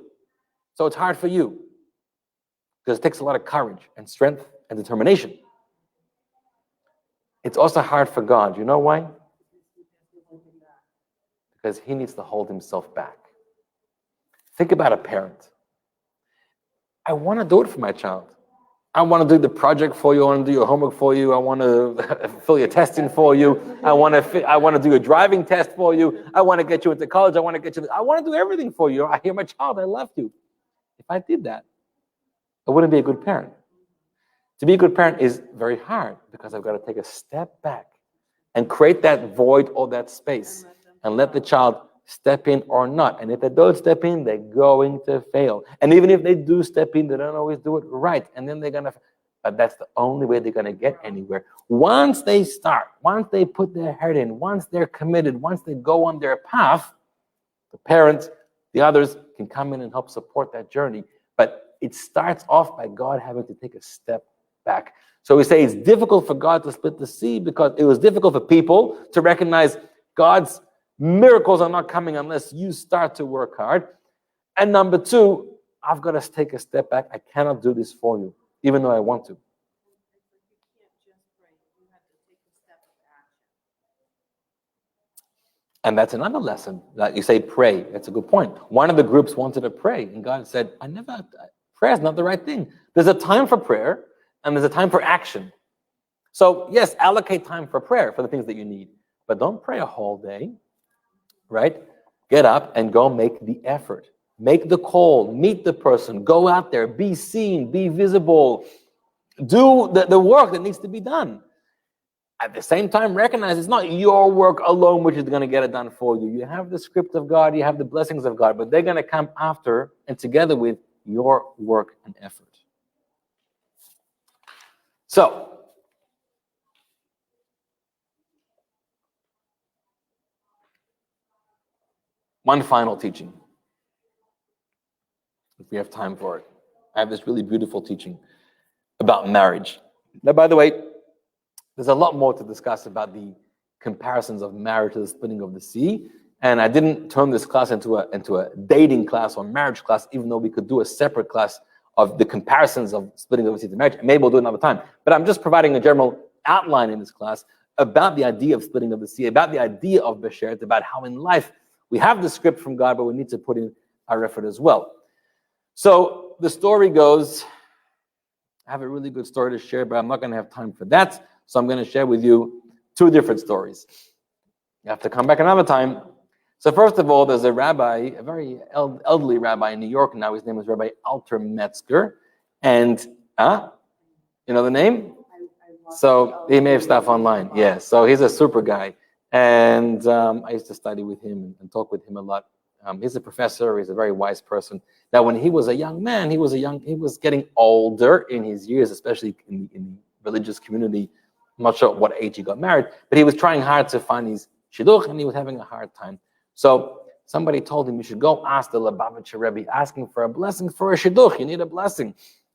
So it's hard for you because it takes a lot of courage and strength and determination. It's also hard for God. You know why? Because he needs to hold himself back. Think about a parent. I want to do it for my child. I want to do the project for you. I want to do your homework for you. I want to fill your testing for you. I want to do your driving test for you. I want to get you into college. I want to do everything for you. I hear my child, I love you. If I did that, I wouldn't be a good parent. To be a good parent is very hard because I've got to take a step back and create that void or that space and let the child step in or not. And if they don't step in, they're going to fail. And even if they do step in, they don't always do it right. And then but that's the only way they're going to get anywhere. Once they start, once they put their head in, once they're committed, once they go on their path, the parents, the others can come in and help support that journey. But it starts off by God having to take a step back. So we say it's difficult for God to split the sea because it was difficult for people to recognize God's miracles are not coming unless you start to work hard. And number two, I've got to take a step back. I cannot do this for you, even though I want to. And that's another lesson. Like you say, pray. That's a good point. One of the groups wanted to pray, and God said, prayer is not the right thing. There's a time for prayer, and there's a time for action. So yes, allocate time for prayer for the things that you need, but don't pray a whole day. Right? Get up and go make the effort. Make the call. Meet the person. Go out there. Be seen. Be visible. Do the work that needs to be done. At the same time, recognize it's not your work alone which is going to get it done for you. You have the script of God. You have the blessings of God. But they're going to come after and together with your work and effort. So, one final teaching, if we have time for it. I have this really beautiful teaching about marriage. Now, by the way, there's a lot more to discuss about the comparisons of marriage to the splitting of the sea. And I didn't turn this class into a dating class or marriage class, even though we could do a separate class of the comparisons of splitting of the sea to marriage. Maybe we'll do it another time. But I'm just providing a general outline in this class about the idea of splitting of the sea, about the idea of Beshert, about how in life we have the script from God, but we need to put in our effort as well. So the story goes, I have a really good story to share, but I'm not going to have time for that. So I'm going to share with you two different stories. You have to come back another time. So first of all, there's a rabbi, a very elderly rabbi in New York now. His name is Rabbi Alter Metzger. And, you know the name? So he may have stuff online. Yeah, so he's a super guy. And I used to study with him and talk with him a lot. He's a professor. He's a very wise person. Now, when he was a young man, he was getting older in his years, especially in the religious community. I'm not sure what age he got married, but he was trying hard to find his shidduch, and he was having a hard time. So somebody told him, you should go ask the Project-Rabbi, asking for a blessing for a shidduch. You need a blessing.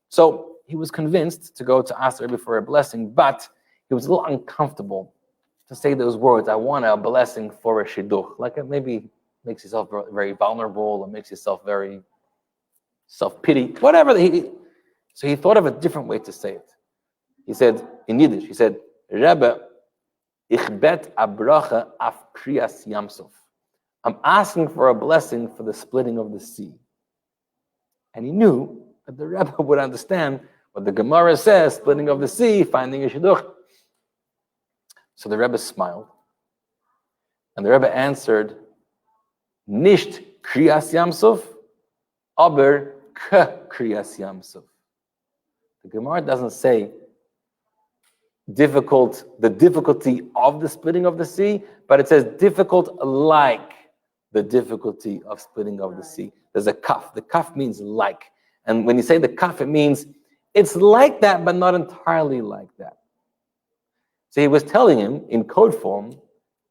So he was convinced to go to ask the Rebbe for a blessing, but he was a little uncomfortable to say those words, I want a blessing for a shidduch. Like it maybe makes yourself very vulnerable or makes yourself very self-pity, whatever. So he thought of a different way to say it. He said, in Yiddish, he said, Rebbe, ich bet a bracha af kriyas yamsuf. I'm asking for a blessing for the splitting of the sea. And he knew that the Rebbe would understand what the Gemara says, splitting of the sea, finding a shidduch. So the Rebbe smiled. And the Rebbe answered, Nicht kriyas yamsuf, aber kriyas yamsuf. The Gemara doesn't say the difficulty of the splitting of the sea, but it says difficult like the difficulty of splitting of the sea. There's a kaf. The kaf means like. And when you say the kaf, it means it's like that, but not entirely like that. So he was telling him in code form,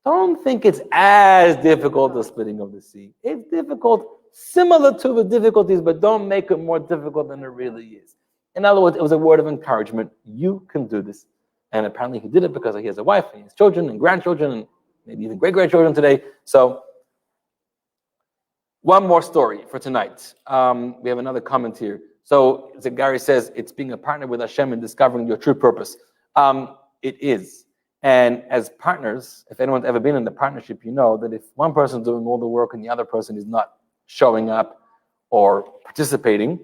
don't think it's as difficult as splitting of the sea. It's difficult, similar to the difficulties, but don't make it more difficult than it really is. In other words, it was a word of encouragement. You can do this. And apparently he did it because he has a wife and he has children and grandchildren and maybe even great-grandchildren today. So one more story for tonight. We have another comment here. So Gary says, it's being a partner with Hashem in discovering your true purpose. It is. And as partners, if anyone's ever been in a partnership, you know that if one person's doing all the work and the other person is not showing up or participating,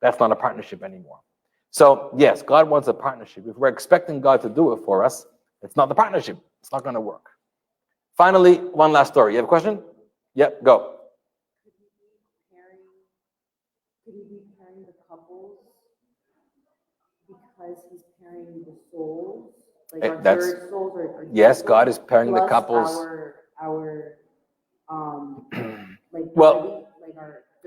that's not a partnership anymore. So yes, God wants a partnership. If we're expecting God to do it for us, it's not the partnership. It's not going to work. Finally, one last story. You have a question? Yep, go. Could he be pairing the couples because he's pairing the souls? Like our third souls or yes, God is pairing the couples.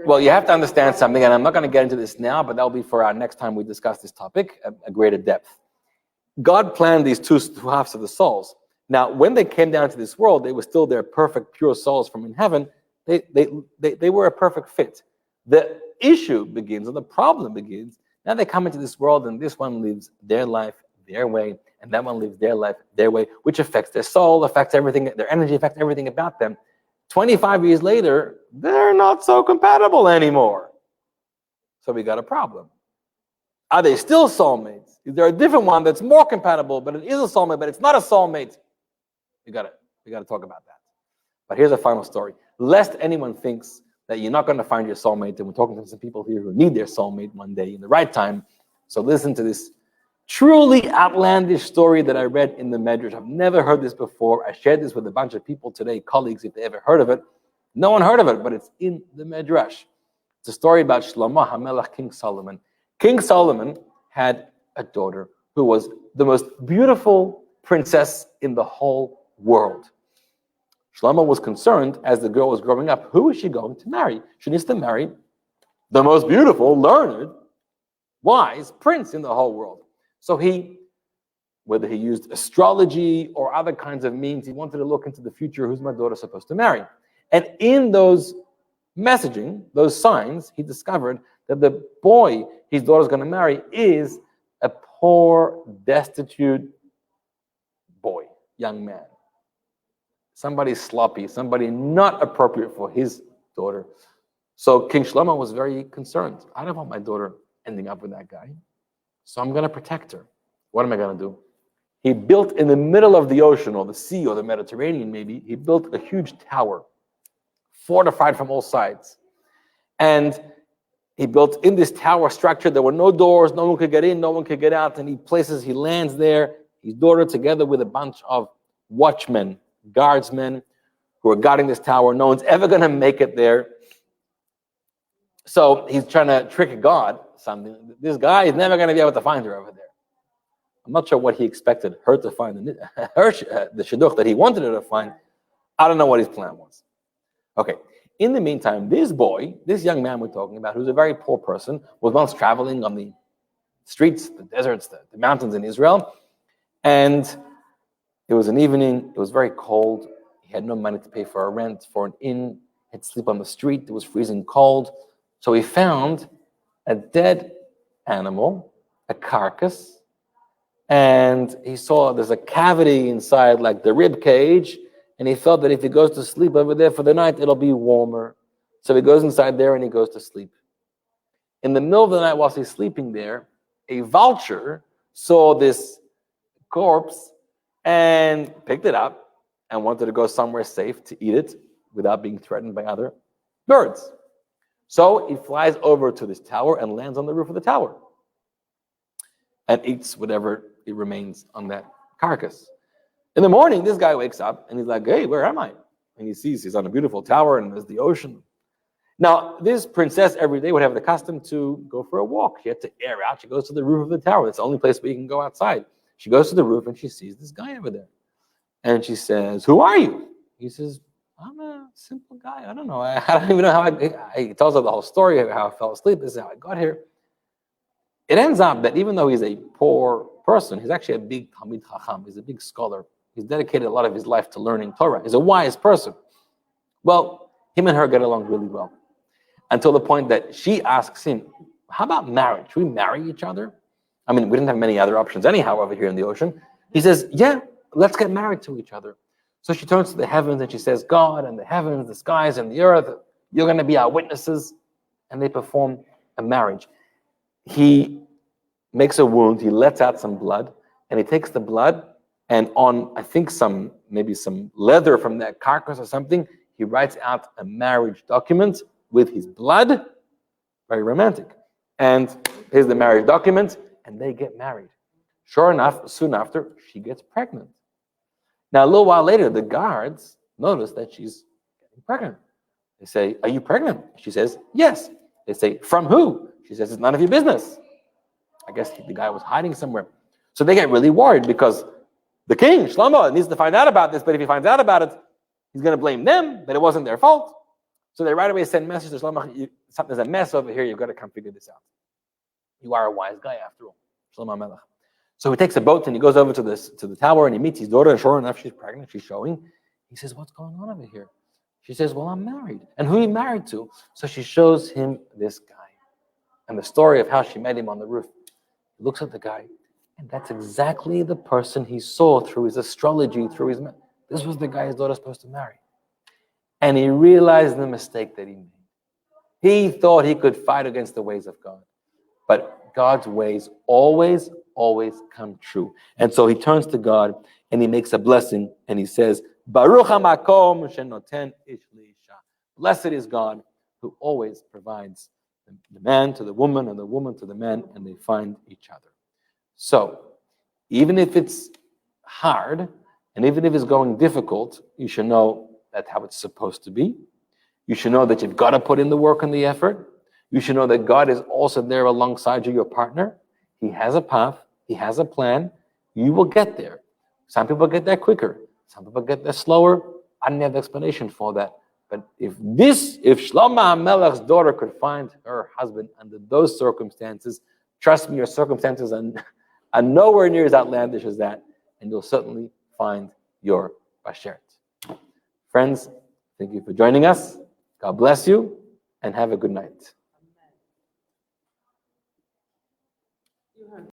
Well, you have to understand something, and I'm not going to get into this now, but that'll be for our next time we discuss this topic at greater depth. God planned these two halves of the souls. Now, when they came down to this world, they were still their perfect, pure souls from in heaven. They were a perfect fit. The issue begins, or the problem begins, now they come into this world, and this one lives their life their way, and that one lives their life their way, which affects their soul, affects everything, their energy, affects everything about them. 25 years later, they're not so compatible anymore. So we got a problem. Are they still soulmates? Is there a different one that's more compatible, but it is a soulmate, but it's not a soulmate? We got to talk about that. But here's a final story. Lest anyone thinks that you're not going to find your soulmate, and we're talking to some people here who need their soulmate one day in the right time. So listen to this truly outlandish story that I read in the Medrash. I've never heard this before. I shared this with a bunch of people today, colleagues, if they ever heard of it. No one heard of it, but it's in the Medrash. It's a story about Shlomo HaMelech, King Solomon. King Solomon had a daughter who was the most beautiful princess in the whole world. Shlomo was concerned as the girl was growing up, who is she going to marry? She needs to marry the most beautiful, learned, wise prince in the whole world. So whether he used astrology or other kinds of means, he wanted to look into the future, who's my daughter supposed to marry? And in those messaging, those signs, he discovered that the boy his daughter's going to marry is a poor, destitute boy, young man. Somebody sloppy, somebody not appropriate for his daughter. So King Shlomo was very concerned. I don't want my daughter ending up with that guy. So I'm going to protect her. What am I going to do? He built in the middle of the ocean or the sea or the Mediterranean maybe, he built a huge tower, fortified from all sides. And he built in this tower structure, there were no doors, no one could get in, no one could get out, and he lands there, his daughter together with a bunch of watchmen, guardsmen who are guarding this tower. No one's ever going to make it there. So he's trying to trick God. This guy is never going to be able to find her over there. I'm not sure what he expected her to find, the shidduch that he wanted her to find. I don't know what his plan was. Okay. In the meantime, this young man we're talking about, who's a very poor person, was once traveling on the streets, the deserts, the mountains in Israel. And it was an evening. It was very cold. He had no money to pay for a rent, for an inn. He had to sleep on the street. It was freezing cold. So he found a dead animal, a carcass, and he saw there's a cavity inside, like the rib cage, and he felt that if he goes to sleep over there for the night, it'll be warmer. So he goes inside there and he goes to sleep. In the middle of the night, whilst he's sleeping there, a vulture saw this corpse and picked it up and wanted to go somewhere safe to eat it without being threatened by other birds. So he flies over to this tower and lands on the roof of the tower and eats whatever it remains on that carcass. In the morning, this guy wakes up and he's like, hey, where am I? And he sees he's on a beautiful tower and there's the ocean. Now, this princess every day would have the custom to go for a walk. She had to air out. She goes to the roof of the tower. It's the only place where you can go outside. She goes to the roof and she sees this guy over there. And she says, "Who are you?" He says, "I'm a simple guy. I don't know. I don't even know how he tells her the whole story of how I fell asleep. This is how I got here. It ends up that even though he's a poor person, he's actually a big Talmid Chacham. He's a big scholar. He's dedicated a lot of his life to learning Torah. He's a wise person. Well, him and her get along really well. Until the point that she asks him, "How about marriage? Should we marry each other?" I mean, we didn't have many other options anyhow over here in the ocean. He says, "Yeah, let's get married to each other." So she turns to the heavens and she says, "God and the heavens, the skies and the earth, you're going to be our witnesses." And they perform a marriage. He makes a wound, he lets out some blood, and he takes the blood and on, I think, maybe some leather from that carcass or something, he writes out a marriage document with his blood. Very romantic. And here's the marriage document, and they get married. Sure enough, soon after, she gets pregnant. Now, a little while later, the guards notice that she's getting pregnant. They say, "Are you pregnant?" She says, "Yes." They say, "From who?" She says, "It's none of your business." I guess the guy was hiding somewhere. So they get really worried because the king, Shlomo, needs to find out about this, but if he finds out about it, he's going to blame them, that it wasn't their fault. So they right away send messages to Shlomo, "Something's a mess over here, you've got to come figure this out. You are a wise guy after all, Shlomo Melech." So he takes a boat and he goes over to the tower and he meets his daughter, and sure enough, she's pregnant, she's showing. He says, "What's going on over here?" She says, "Well, I'm married." "And who are you married to?" So she shows him this guy and the story of how she met him on the roof. He looks at the guy, and that's exactly the person he saw through his astrology, this was the guy his daughter's supposed to marry. And he realized the mistake that he made. He thought he could fight against the ways of God. But God's ways always come true. And so he turns to God and he makes a blessing and he says, "Baruch hamakom shenoten ish leisha." Blessed is God who always provides the man to the woman and the woman to the man, and they find each other. So, even if it's hard and even if it's going difficult, you should know that's how it's supposed to be. You should know that you've got to put in the work and the effort. You should know that God is also there alongside you, your partner. He has a path. He has a plan. You will get there. Some people get there quicker. Some people get there slower. I didn't have the explanation for that. But if Shlomo HaMelech's daughter could find her husband under those circumstances, trust me, your circumstances are nowhere near as outlandish as that, and you'll certainly find your bashert. Friends, thank you for joining us. God bless you, and have a good night.